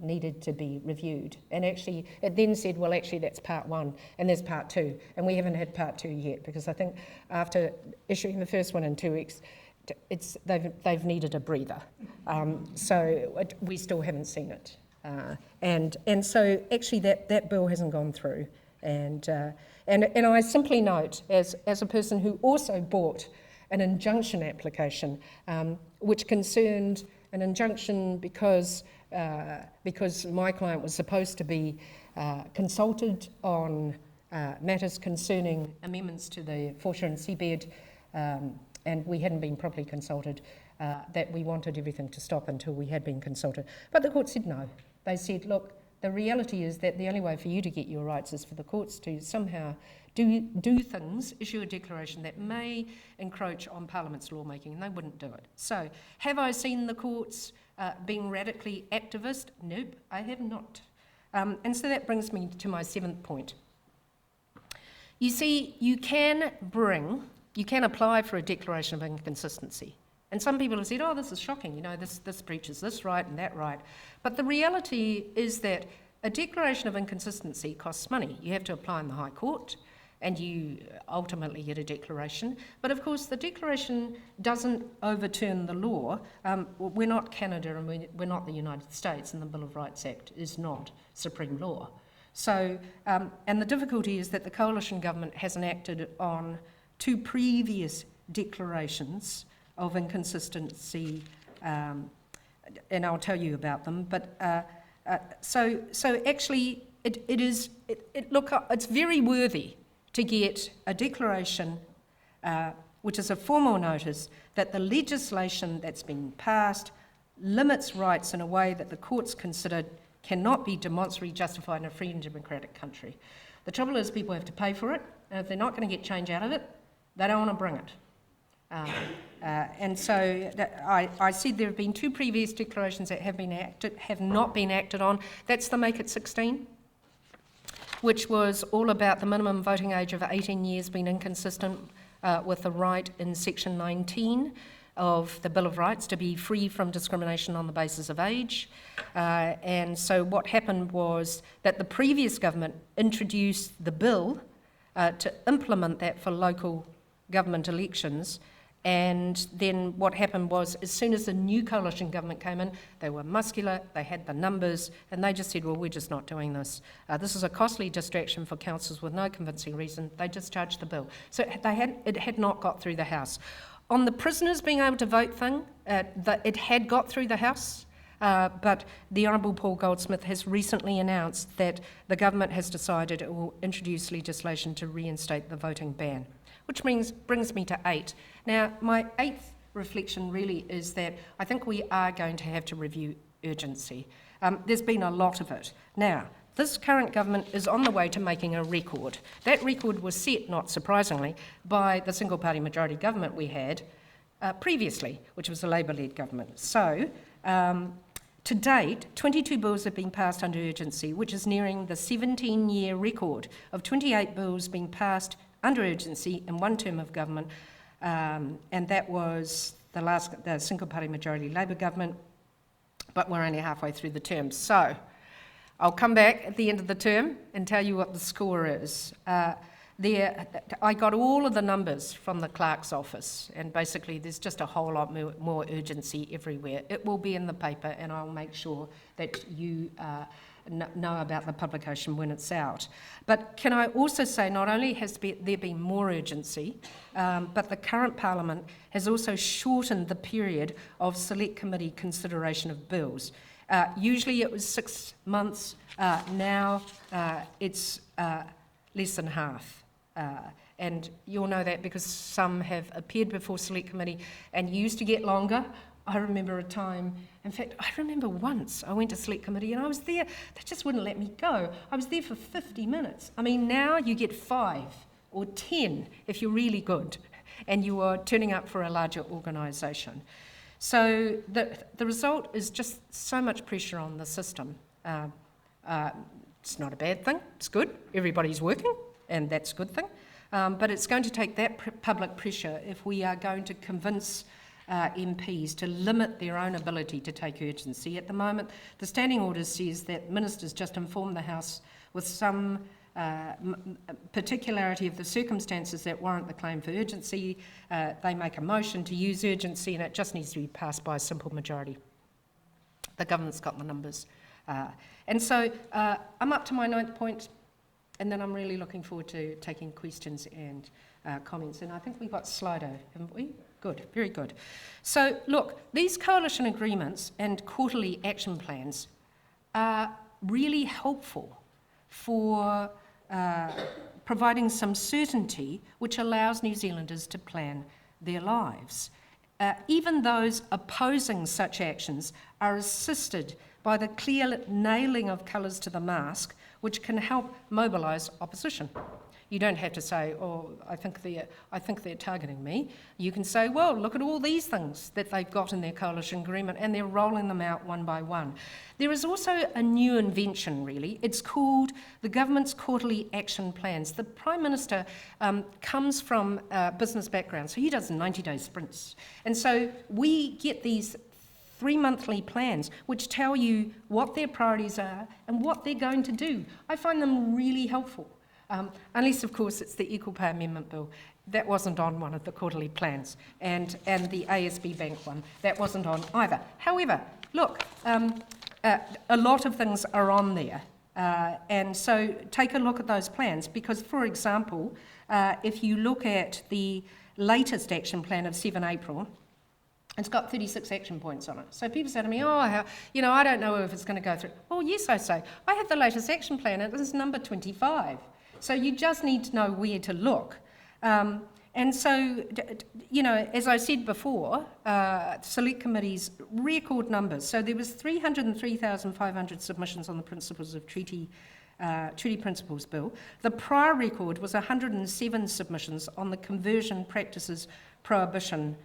needed to be reviewed. And actually, it then said, well, actually, that's part one, and there's part two. And we haven't had part two yet, because I think after issuing the first one in 2 weeks, they've needed a breather. So we still haven't seen it. And so actually that bill hasn't gone through. And I simply note, as a person who also bought an injunction application, which concerned an injunction because my client was supposed to be consulted on matters concerning amendments to the foreshore and seabed, and we hadn't been properly consulted, that we wanted everything to stop until we had been consulted. But the court said no. They said, look, the reality is that the only way for you to get your rights is for the courts to somehow do things, issue a declaration that may encroach on Parliament's lawmaking, and they wouldn't do it. So, have I seen the courts being radically activist? Nope, I have not. And so that brings me to my 7th point. You see, you can apply for a declaration of inconsistency. And some people have said, oh, this is shocking, this breaches this right and that right. But the reality is that a declaration of inconsistency costs money. You have to apply in the High Court and you ultimately get a declaration. But of course, the declaration doesn't overturn the law. We're not Canada and we're not the United States, and the Bill of Rights Act is not supreme law. So, and the difficulty is that the coalition government hasn't acted on 2 previous declarations of inconsistency, and I'll tell you about them. But so actually, it's very worthy to get a declaration, which is a formal notice that the legislation that's been passed limits rights in a way that the courts considered cannot be demonstrably justified in a free and democratic country. The trouble is people have to pay for it, and if they're not going to get change out of it, they don't want to bring it. And so I said there have been 2 previous declarations that have not been acted on. That's the Make It 16, which was all about the minimum voting age of 18 years being inconsistent with the right in Section 19 of the Bill of Rights to be free from discrimination on the basis of age. And so what happened was that the previous government introduced the bill to implement that for local government elections. And then what happened was, as soon as the new coalition government came in, they were muscular, they had the numbers, and they just said, well, we're just not doing this. This is a costly distraction for councils with no convincing reason. They discharged the bill. So it had not got through the House. On the prisoners being able to vote thing, it had got through the House, but the Honourable Paul Goldsmith has recently announced that the government has decided it will introduce legislation to reinstate the voting ban, which brings me to 8. Now, my 8th reflection really is that I think we are going to have to review urgency. There's been a lot of it. Now, this current government is on the way to making a record. That record was set, not surprisingly, by the single-party majority government we had previously, which was a Labour-led government. So, to date, 22 bills have been passed under urgency, which is nearing the 17-year record of 28 bills being passed under urgency in 1 term of government, and that was the single-party majority Labour government, but we're only halfway through the term. So, I'll come back at the end of the term and tell you what the score is. I got all of the numbers from the clerk's office, and basically there's just a whole lot more urgency everywhere. It will be in the paper, and I'll make sure that you know about the publication when it's out. But can I also say, not only has there been more urgency, but the current Parliament has also shortened the period of select committee consideration of bills. Usually it was 6 months, now it's less than half. And you'll know that because some have appeared before Select Committee and used to get longer. I remember a time, in fact, I remember once I went to Select Committee and I was there, they just wouldn't let me go. I was there for 50 minutes. I mean, now you get 5 or 10 if you're really good and you are turning up for a larger organisation. So the result is just so much pressure on the system. It's not a bad thing, it's good. Everybody's working, and that's a good thing. But it's going to take that public pressure if we are going to convince MPs to limit their own ability to take urgency. At the moment, the standing order says that ministers just inform the House with some particularity of the circumstances that warrant the claim for urgency. They make a motion to use urgency, and it just needs to be passed by a simple majority. The government's got the numbers. And so I'm up to my 9th point, and then I'm really looking forward to taking questions and comments. And I think we've got Slido, haven't we? Good, very good. So look, these coalition agreements and quarterly action plans are really helpful for providing some certainty which allows New Zealanders to plan their lives. Even those opposing such actions are assisted by the clear nailing of colours to the mask, which can help mobilise opposition. You don't have to say, oh, I think they're targeting me. You can say, well, look at all these things that they've got in their coalition agreement, and they're rolling them out one by one. There is also a new invention, really. It's called the government's quarterly action plans. The Prime Minister comes from a business background, so he does 90-day sprints. And so we get these 3-monthly plans which tell you what their priorities are and what they're going to do. I find them really helpful. Unless, of course, it's the Equal Pay Amendment Bill. That wasn't on one of the quarterly plans, and the ASB Bank one. That wasn't on either. However, look, a lot of things are on there, And so take a look at those plans, because, for example, if you look at the latest action plan of 7 April, it's got 36 action points on it. So people say to me, I don't know if it's going to go through. Well, yes, I say, I have the latest action plan, and it is number 25. So you just need to know where to look. And so, as I said before, select committees, record numbers. So there was 303,500 submissions on the Principles of Treaty Principles Bill. The prior record was 107 submissions on the Conversion Practices Prohibition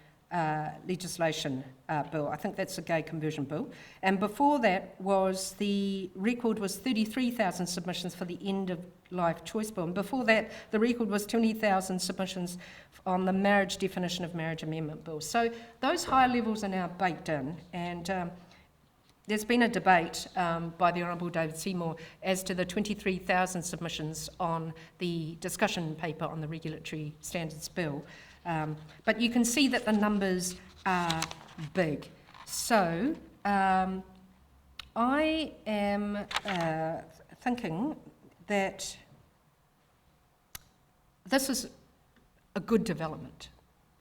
legislation bill. I think that's a gay conversion bill. And before that the record was 33,000 submissions for the end of life choice bill. And before that, the record was 20,000 submissions on the marriage definition of marriage amendment bill. So those high levels are now baked in. And there's been a debate by the Honourable David Seymour as to the 23,000 submissions on the discussion paper on the Regulatory Standards Bill. But you can see that the numbers are big. So I am thinking that this is a good development.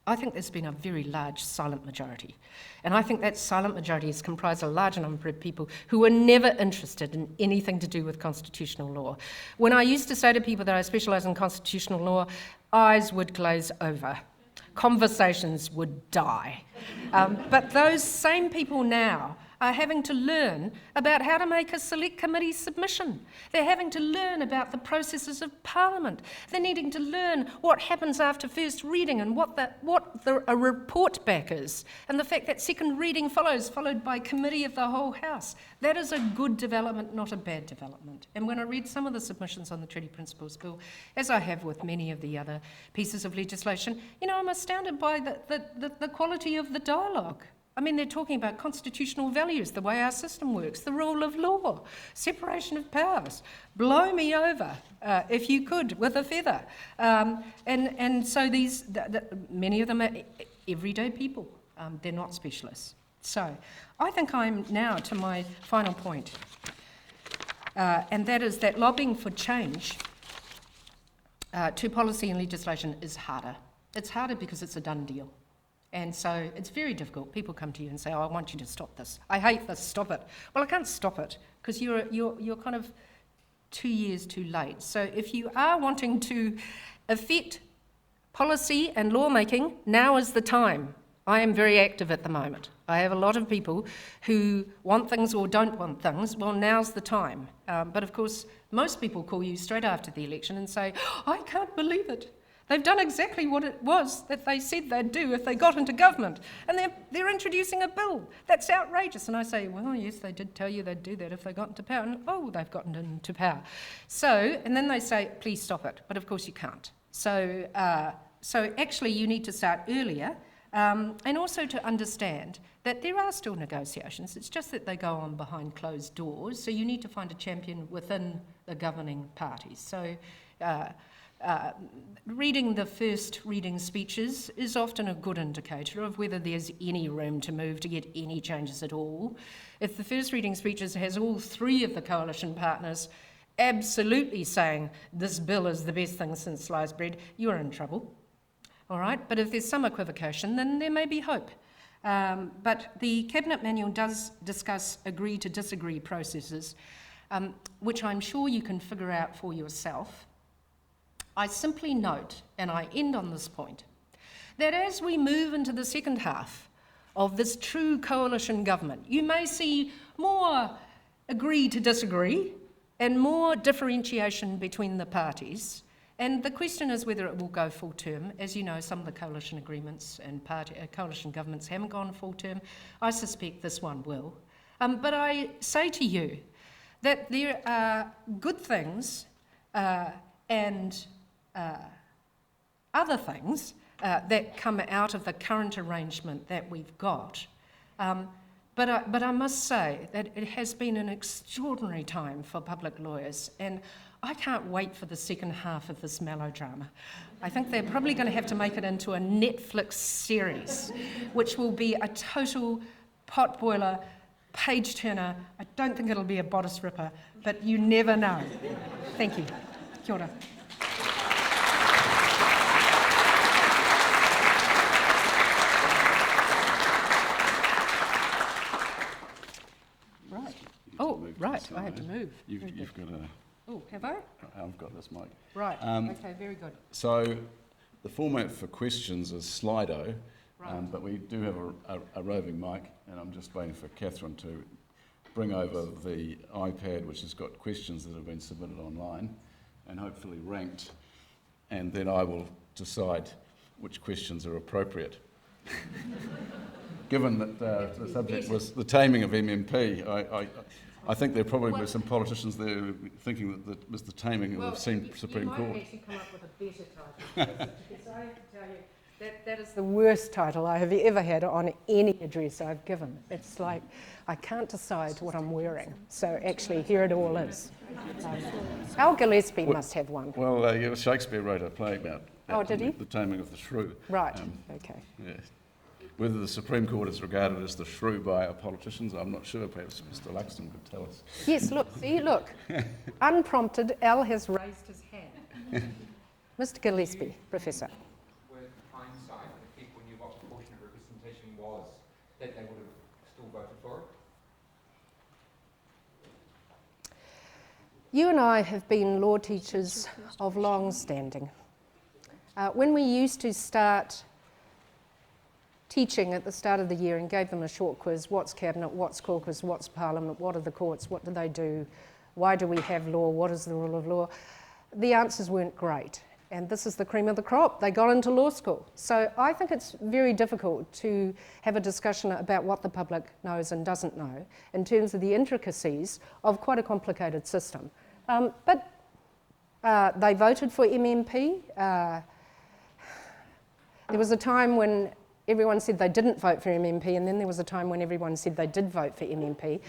I think there's been a very large silent majority. And I think that silent majority has comprised a large number of people who were never interested in anything to do with constitutional law. When I used to say to people that I specialise in constitutional law, eyes would glaze over. Conversations would die. But those same people now are having to learn about how to make a select committee submission. They're having to learn about the processes of Parliament. They're needing to learn what happens after first reading and what a report back is, and the fact that second reading followed by committee of the whole House. That is a good development, not a bad development. And when I read some of the submissions on the Treaty Principles Bill, as I have with many of the other pieces of legislation, I'm astounded by the quality of the dialogue. I mean, they're talking about constitutional values, the way our system works, the rule of law, separation of powers. Blow me over, if you could, with a feather. And so many of them are everyday people. They're not specialists. So I think I'm now to my final point, and that is that lobbying for change to policy and legislation is harder. It's harder because it's a done deal. And so it's very difficult. People come to you and say, I want you to stop this. I hate this, stop it. Well, I can't stop it because you're kind of 2 years too late. So if you are wanting to affect policy and lawmaking, now is the time. I am very active at the moment. I have a lot of people who want things or don't want things. Well, now's the time. But of course, most people call you straight after the election and say, I can't believe it. They've done exactly what it was that they said they'd do if they got into government. And they're introducing a bill. That's outrageous. And I say, well, yes, they did tell you they'd do that if they got into power. And they've gotten into power. So, and then they say, please stop it. But of course you can't. So actually you need to start earlier, and also to understand that there are still negotiations. It's just that they go on behind closed doors. So you need to find a champion within the governing parties. So reading the first reading speeches is often a good indicator of whether there's any room to move to get any changes at all. If the first reading speeches has all three of the coalition partners absolutely saying this bill is the best thing since sliced bread, you're in trouble. All right, but if there's some equivocation, then there may be hope. But the Cabinet Manual does discuss agree to disagree processes, which I'm sure you can figure out for yourself. I simply note, and I end on this point, that as we move into the second half of this true coalition government, you may see more agree to disagree and more differentiation between the parties. And the question is whether it will go full term. As you know, some of the coalition agreements and coalition governments haven't gone full term. I suspect this one will. But I say to you that there are good things and other things that come out of the current arrangement that we've got. But I must say that it has been an extraordinary time for public lawyers, and I can't wait for the second half of this melodrama. I think they're probably going to have to make it into a Netflix series, which will be a total potboiler page turner. I don't think it'll be a bodice ripper, but you never know. Thank you. Kia ora. Right. Oh, right. I had to move. You've got a... Oh, have I? I've got this mic. Right. Okay, very good. So the format for questions is Slido, Right. but we do have a roving mic, and I'm just waiting for Catherine to bring over the iPad, which has got questions that have been submitted online and hopefully ranked, and then I will decide which questions are appropriate. Given that the subject was the taming of MMP, I think there probably were some politicians there thinking that it was the taming of the Supreme Court. You might actually come up with a better title. Because I have to tell you, that is the worst title I have ever had on any address I've given. It's like, I can't decide what I'm wearing. So actually, here it all is. Al Gillespie must have one. Well, Shakespeare wrote a play about Oh, did he? the taming of the shrew. Right, okay. Yeah. Whether the Supreme Court is regarded as the shrew by our politicians, I'm not sure. Perhaps Mr. Luxton could tell us. Yes, look. Unprompted, Al has raised his hand. Mr. Gillespie, Professor. With hindsight, if people knew what proportionate representation was, that they would have still voted for it? You and I have been law teachers of long standing. When we used to start teaching at the start of the year and gave them a short quiz, what's cabinet, what's caucus, what's parliament, what are the courts, what do they do, why do we have law, what is the rule of law, the answers weren't great. And this is the cream of the crop. They got into law school. So I think it's very difficult to have a discussion about what the public knows and doesn't know in terms of the intricacies of quite a complicated system. But they voted for MMP. There was a time when everyone said they didn't vote for MMP, and then there was a time when everyone said they did vote for MMP.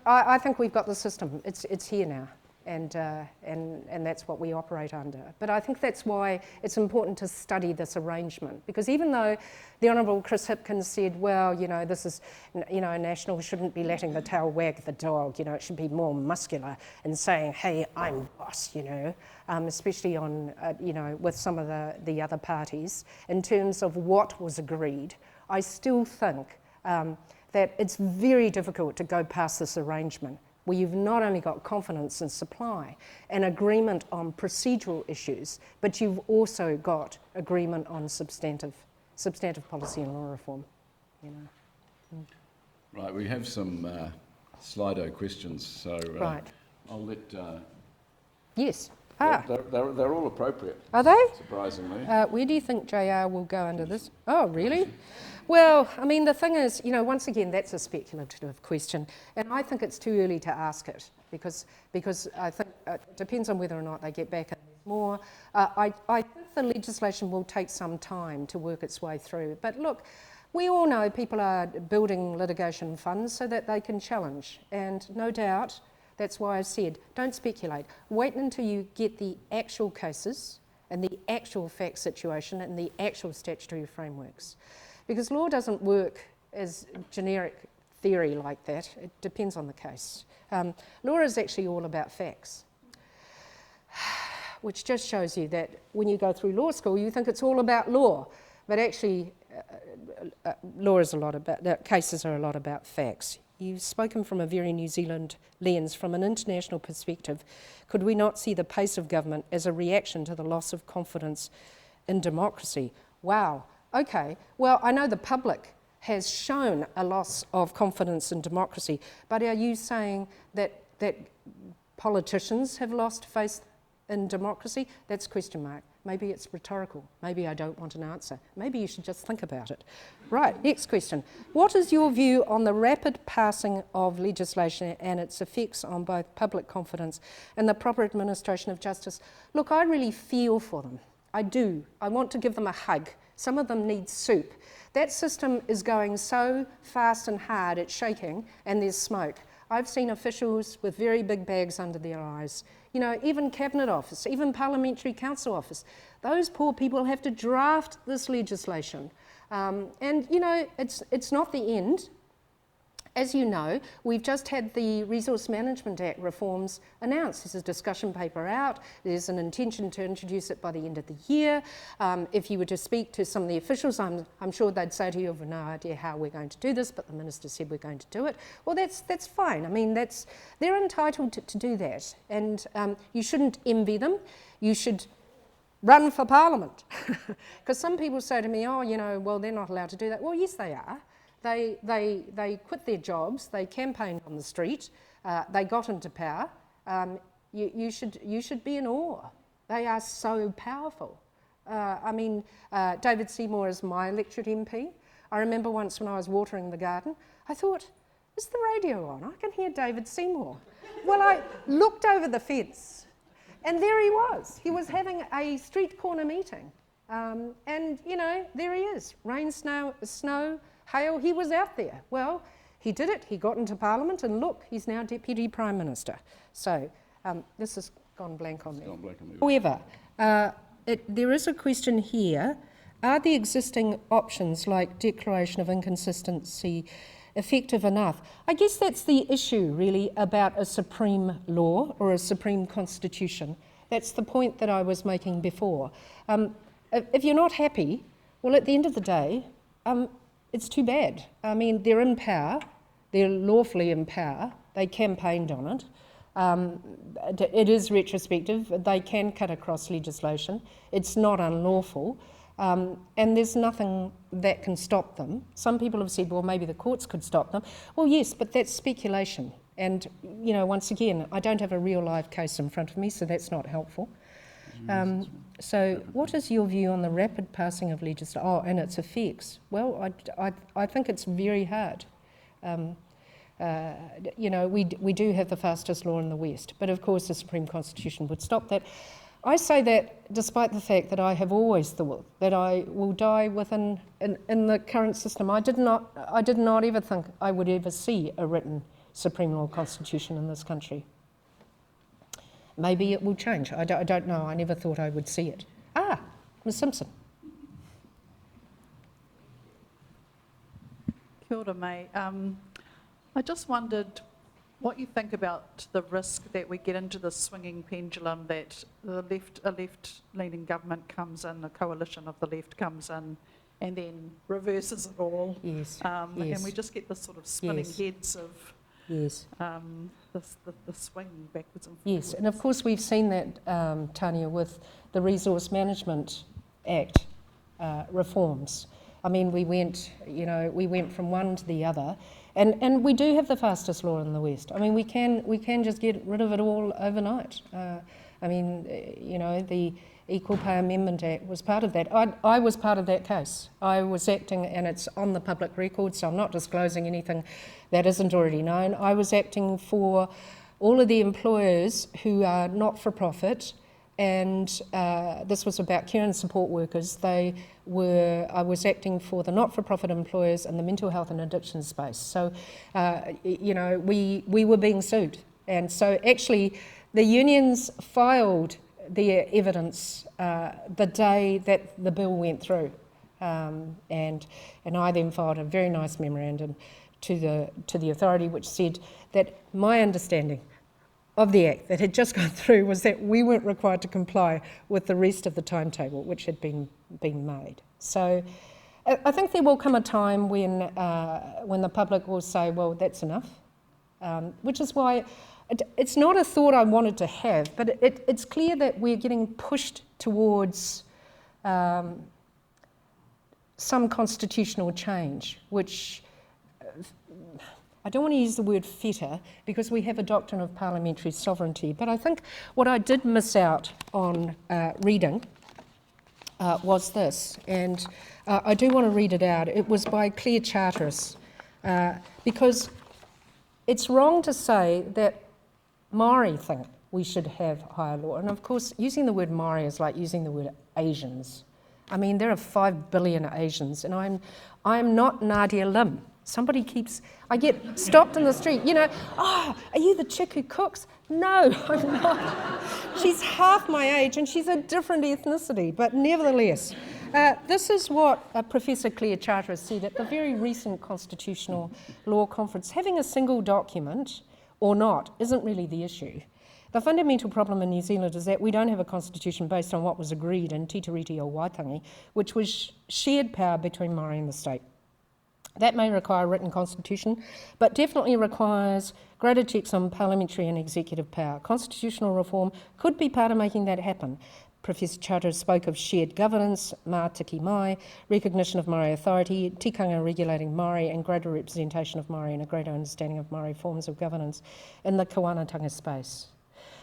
I think we've got the system. It's here now, and that's what we operate under. But I think that's why it's important to study this arrangement, because even though the Honourable Chris Hipkins said, well, this is, National shouldn't be letting the tail wag the dog, it should be more muscular and saying, hey, I'm boss, especially on, with some of the other parties, in terms of what was agreed. I still think that it's very difficult to go past this arrangement where you've not only got confidence in supply and agreement on procedural issues, but you've also got agreement on substantive policy and law reform. Right, we have some Slido questions, so Right. I'll let... Yes. They're all appropriate. Are they? Surprisingly. Where do you think JR will go under this? Oh, really? Well, I mean, the thing is, once again, that's a speculative question, and I think it's too early to ask it because I think it depends on whether or not they get back in more. I think the legislation will take some time to work its way through. But look, we all know people are building litigation funds so that they can challenge, and no doubt that's why I said, don't speculate. Wait until you get the actual cases and the actual fact situation and the actual statutory frameworks. Because law doesn't work as generic theory like that. It depends on the case. Law is actually all about facts, which just shows you that when you go through law school, you think it's all about law, but actually law is a lot about, cases are a lot about facts. You've spoken from a very New Zealand lens. From an international perspective, could we not see the pace of government as a reaction to the loss of confidence in democracy? Wow. Okay, well, I know the public has shown a loss of confidence in democracy, but are you saying that politicians have lost faith in democracy? That's a question mark. Maybe it's rhetorical. Maybe I don't want an answer. Maybe you should just think about it. Right, next question. What is your view on the rapid passing of legislation and its effects on both public confidence and the proper administration of justice? Look, I really feel for them. I do. I want to give them a hug. Some of them need soup. That system is going so fast and hard, it's shaking, and there's smoke. I've seen officials with very big bags under their eyes. Even Cabinet Office, even Parliamentary Council Office. Those poor people have to draft this legislation. It's not the end. As you know, we've just had the Resource Management Act reforms announced. There's a discussion paper out. There's an intention to introduce it by the end of the year. If you were to speak to some of the officials, I'm sure they'd say to you, "I've no idea how we're going to do this, but the Minister said we're going to do it." Well, that's fine. I mean, they're entitled to do that. And you shouldn't envy them. You should run for Parliament. Because some people say to me, "Oh, you know, well, they're not allowed to do that." Well, yes, they are. They quit their jobs, they campaigned on the street, they got into power. You should be in awe. They are so powerful. David Seymour is my electorate MP. I remember once when I was watering the garden, I thought, is the radio on? I can hear David Seymour. Well, I looked over the fence and there he was. He was having a street corner meeting. And, you know, there he is. Rain, snow, hail, he was out there. Well, he did it, he got into Parliament, and look, he's now Deputy Prime Minister. So, this has gone blank on me. However, there is a question here. Are the existing options, like declaration of inconsistency, effective enough? I guess that's the issue, really, about a supreme law or a supreme constitution. That's the point that I was making before. If you're not happy, well, at the end of the day, it's too bad. I mean, they're in power, they're lawfully in power, they campaigned on it. It is retrospective, they can cut across legislation, it's not unlawful, and there's nothing that can stop them. Some people have said, well, maybe the courts could stop them. Well, yes, but that's speculation. And, you know, once again, I don't have a real live case in front of me, so that's not helpful. So what is your view on the rapid passing of legislation? Oh, and its effects. Well, I think it's very hard. You know, we do have the fastest law in the West, but of course the Supreme Constitution would stop that. I say that despite the fact that I have always thought that I will die in the current system. I did not ever think I would ever see a written Supreme Law Constitution in this country. Maybe it will change. I don't know. I never thought I would see it. Ms Simpson. Kia ora, Mai. I just wondered what you think about the risk that we get into the swinging pendulum, that a left-leaning government comes in, a coalition of the left comes in, and then reverses it all. Yes. And we just get this sort of spinning heads of the swing backwards and forwards. Yes, and of course we've seen that, Tanya, with the Resource Management Act reforms. I mean, we went from one to the other, and we do have the fastest law in the West. I mean, we can just get rid of it all overnight. I mean, you know, the Equal Pay Amendment Act was part of that. I was part of that case. I was acting, and it's on the public record, so I'm not disclosing anything that isn't already known. I was acting for all of the employers who are not-for-profit, and this was about care and support workers. I was acting for the not-for-profit employers in the mental health and addiction space. So, you know, we were being sued. And so actually the unions filed their evidence the day that the bill went through. And I then filed a very nice memorandum to the authority which said that my understanding of the Act that had just gone through was that we weren't required to comply with the rest of the timetable which had been made. So I think there will come a time when the public will say, well, that's enough, which is why it's not a thought I wanted to have, but it's clear that we're getting pushed towards some constitutional change, which I don't want to use the word fetter because we have a doctrine of parliamentary sovereignty, but I think what I did miss out on reading was this, and I do want to read it out. It was by Claire Charteris, because it's wrong to say that Maori think we should have higher law, and of course using the word Maori is like using the word Asians. I mean, there are 5 billion Asians, and I'm not Nadia Lim. I get stopped in the street, you know, are you the chick who cooks? No, I'm not. She's half my age and she's a different ethnicity, but nevertheless, This is what Professor Claire Charteris said at the very recent Constitutional Law Conference. Having a single document or not isn't really the issue. The fundamental problem in New Zealand is that we don't have a constitution based on what was agreed in Te Tiriti o Waitangi, which was shared power between Māori and the state. That may require a written constitution, but definitely requires greater checks on parliamentary and executive power. Constitutional reform could be part of making that happen. Professor Charteris spoke of shared governance, mā tiki mai, recognition of Māori authority, tikanga regulating Māori, and greater representation of Māori and a greater understanding of Māori forms of governance in the kawanatanga space.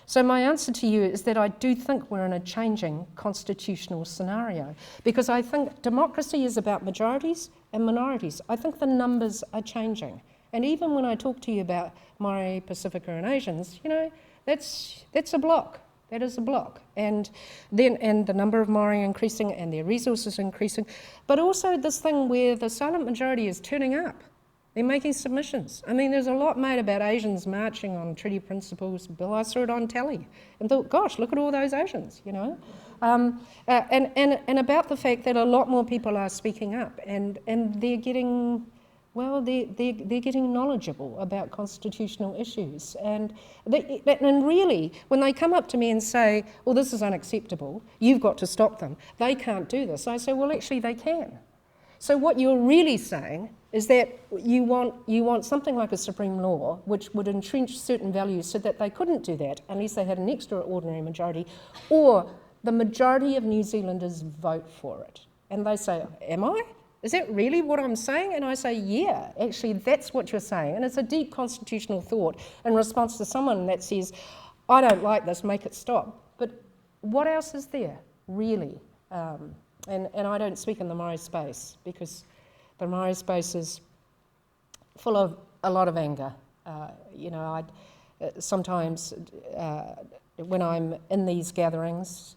So my answer to you is that I do think we're in a changing constitutional scenario, because I think democracy is about majorities and minorities. I think the numbers are changing. And even when I talk to you about Māori, Pacifica and Asians, you know, that's a block. That is a block. And the number of Māori increasing and their resources increasing, but also this thing where the silent majority is turning up. They're making submissions. I mean, there's a lot made about Asians marching on treaty principles. Bill, I saw it on telly and thought, gosh, look at all those Asians, you know. And about the fact that a lot more people are speaking up and they're getting, well, they're getting knowledgeable about constitutional issues. And really, when they come up to me and say, well, this is unacceptable, you've got to stop them, they can't do this. I say, well, actually, they can. So what you're really saying is that you want something like a supreme law which would entrench certain values so that they couldn't do that unless they had an extraordinary majority, or the majority of New Zealanders vote for it. And they say, am I? Is that really what I'm saying? And I say, yeah, actually that's what you're saying. And it's a deep constitutional thought in response to someone that says, I don't like this, make it stop. But what else is there, really? And I don't speak in the Māori space, because the Māori space is full of a lot of anger. You know, sometimes when I'm in these gatherings,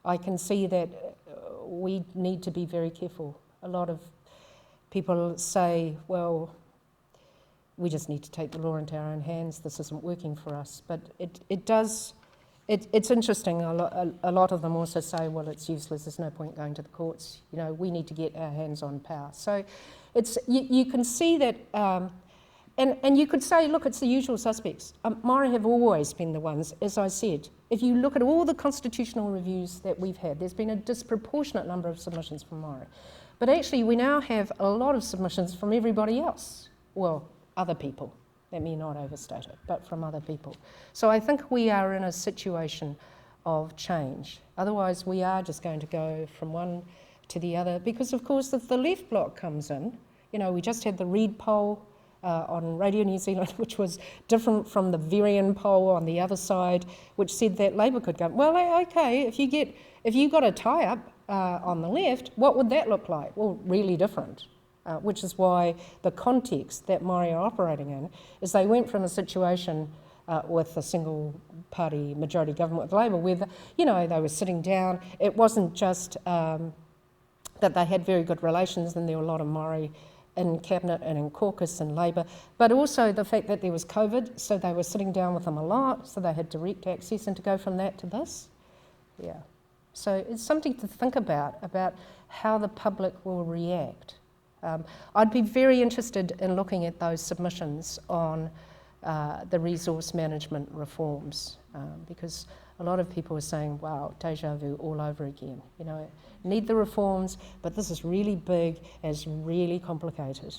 I can see that we need to be very careful. A lot of people say, well, we just need to take the law into our own hands, this isn't working for us. But it does. It's interesting, a lot of them also say, well, it's useless, there's no point going to the courts, you know, we need to get our hands on power. So you can see that, and you could say, look, it's the usual suspects. Māori have always been the ones, as I said. If you look at all the constitutional reviews that we've had, there's been a disproportionate number of submissions from Māori. But actually, we now have a lot of submissions from everybody else. Well, other people. Let me not overstate it, but from other people. So I think we are in a situation of change. Otherwise, we are just going to go from one to the other, because of course, if the left bloc comes in, you know, we just had the Reid poll on Radio New Zealand, which was different from the Varian poll on the other side, which said that Labour could go, well, okay, if you got a tie-up on the left, what would that look like? Well, really different. Which is why the context that Māori are operating in is they went from a situation with a single party majority government with Labour where, you know, they were sitting down. It wasn't just that they had very good relations and there were a lot of Māori in Cabinet and in caucus and Labour, but also the fact that there was COVID, so they were sitting down with them a lot, so they had direct access, and to go from that to this, yeah. So it's something to think about how the public will react. I'd be very interested in looking at those submissions on the resource management reforms, because a lot of people are saying, wow, deja vu all over again. You know, need the reforms, but this is really big, it's really complicated.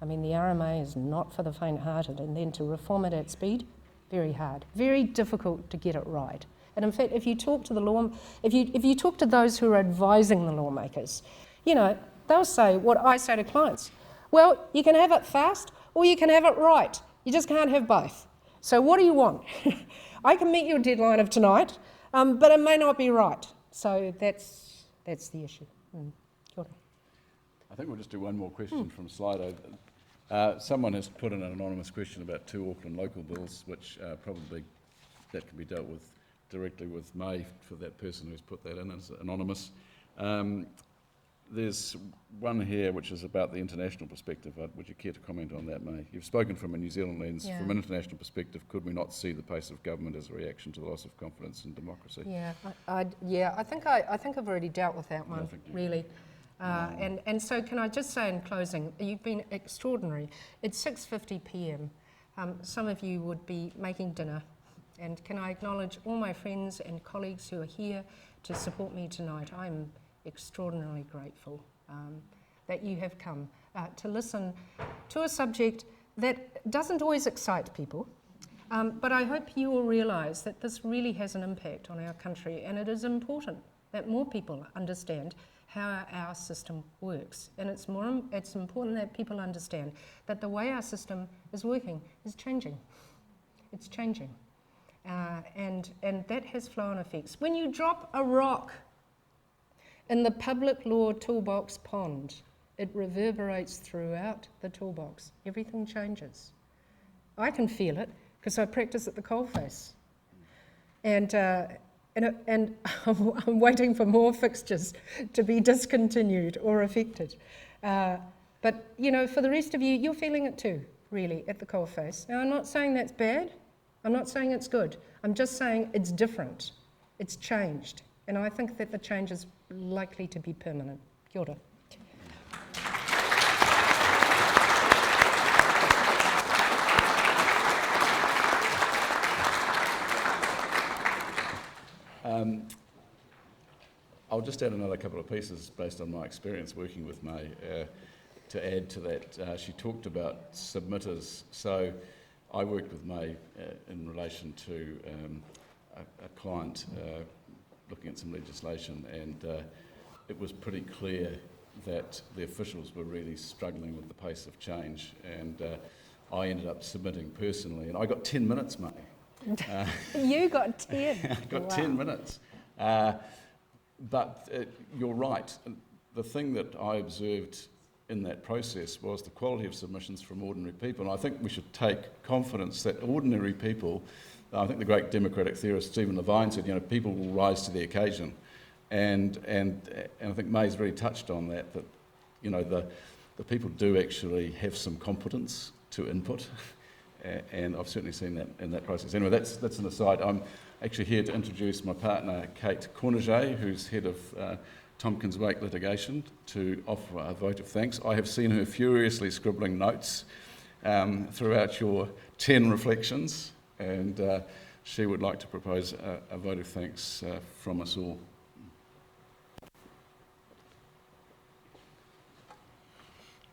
I mean, the RMA is not for the faint-hearted, and then to reform it at speed, very hard, very difficult to get it right. And in fact, if you talk to if you talk to those who are advising the lawmakers, you know, they'll say what I say to clients. Well, you can have it fast or you can have it right. You just can't have both. So what do you want? I can meet your deadline of tonight, but it may not be right. So that's the issue. Kia ora. I think we'll just do one more question from Slido. Someone has put in an anonymous question about 2 Auckland local bills, which probably that can be dealt with directly with May for that person who's put that in as anonymous. There's one here which is about the international perspective. Would you care to comment on that, May? You've spoken from a New Zealand lens. Yeah. From an international perspective, could we not see the pace of government as a reaction to the loss of confidence in democracy? Yeah, I think I've already dealt with that one, really. And so can I just say in closing, you've been extraordinary. It's 6:50 p.m. Some of you would be making dinner. And can I acknowledge all my friends and colleagues who are here to support me tonight. I'm extraordinarily grateful that you have come to listen to a subject that doesn't always excite people, but I hope you will realise that this really has an impact on our country, and it is important that more people understand how our system works. And it's important that people understand that the way our system is working is changing. It's changing. And that has flow-on effects. When you drop a rock in the Public Law Toolbox pond, it reverberates throughout the toolbox. Everything changes. I can feel it because I practice at the coalface. And I'm waiting for more fixtures to be discontinued or affected. But, you know, for the rest of you, you're feeling it too, really, at the coalface. Now, I'm not saying that's bad. I'm not saying it's good. I'm just saying it's different. It's changed. And I think that the change is likely to be permanent. Kia ora. I'll just add another couple of pieces based on my experience working with May to add to that. She talked about submitters. So I worked with May in relation to a client looking at some legislation, and it was pretty clear that the officials were really struggling with the pace of change, and I ended up submitting personally, and I got 10 minutes, May. You got 10. I got Wow. 10 minutes. But you're right. The thing that I observed in that process was the quality of submissions from ordinary people. And I think we should take confidence that ordinary people, I think the great democratic theorist Stephen Levine said, you know, people will rise to the occasion. And I think May's really touched on that, you know, the people do actually have some competence to input. And I've certainly seen that in that process. Anyway, that's an aside. I'm actually here to introduce my partner, Kate Corniget, who's head of Tompkins Wake litigation, to offer a vote of thanks. I have seen her furiously scribbling notes throughout your 10 reflections, and she would like to propose a vote of thanks from us all.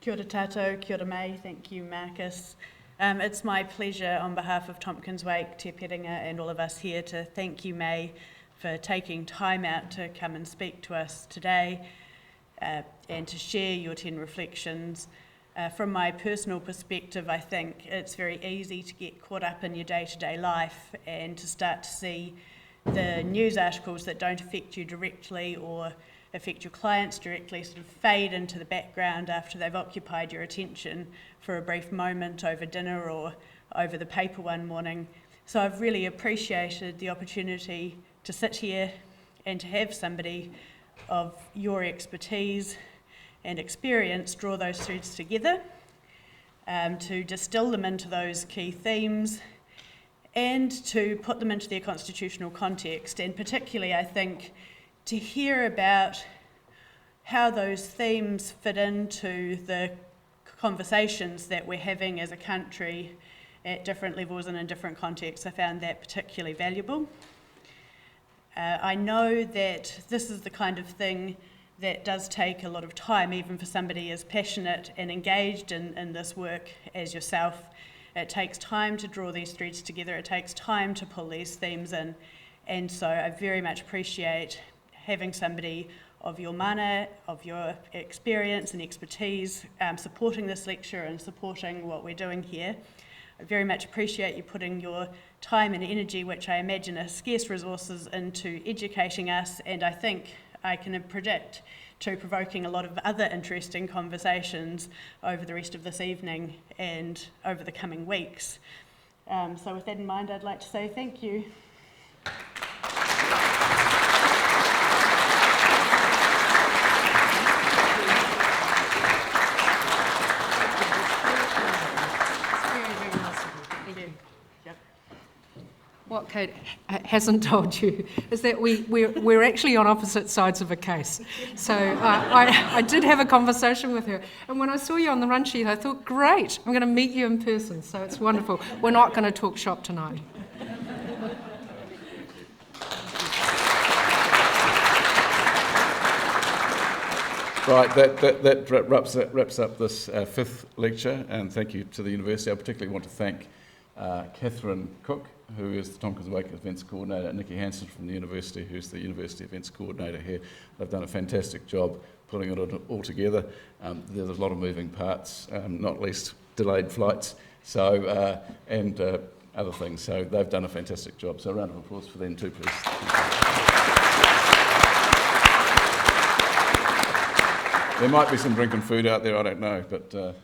Kia ora tātou, kia ora Mai, thank you Marcus. It's my pleasure on behalf of Tompkins Wake, Te Perenga and all of us here to thank you May for taking time out to come and speak to us today and to share your 10 reflections. From my personal perspective, I think it's very easy to get caught up in your day-to-day life and to start to see the news articles that don't affect you directly or affect your clients directly sort of fade into the background after they've occupied your attention for a brief moment over dinner or over the paper one morning. So I've really appreciated the opportunity to sit here and to have somebody of your expertise and experience draw those threads together, to distill them into those key themes and to put them into their constitutional context, and particularly I think to hear about how those themes fit into the conversations that we're having as a country at different levels and in different contexts. I found that particularly valuable. I know that this is the kind of thing that does take a lot of time, even for somebody as passionate and engaged in this work as yourself. It takes time to draw these threads together, it takes time to pull these themes in, and so I very much appreciate having somebody of your mana, of your experience and expertise supporting this lecture and supporting what we're doing here. I very much appreciate you putting your time and energy, which I imagine are scarce resources, into educating us, and I think I can predict to provoking a lot of other interesting conversations over the rest of this evening and over the coming weeks. So with that in mind, I'd like to say thank you. What Kate hasn't told you is that we're actually on opposite sides of a case. So I did have a conversation with her, and when I saw you on the run sheet, I thought, great, I'm going to meet you in person, so it's wonderful. We're not going to talk shop tonight. Right, that wraps up this fifth lecture, and thank you to the university. I particularly want to thank Catherine Cook, who is the Tompkins Wake Events Coordinator, and Nikki Hansen from the university, who's the University Events Coordinator here. They've done a fantastic job putting it all together. There's a lot of moving parts, not least delayed flights, so and other things. So they've done a fantastic job. So a round of applause for them too, please. There might be some drink and food out there, I don't know, but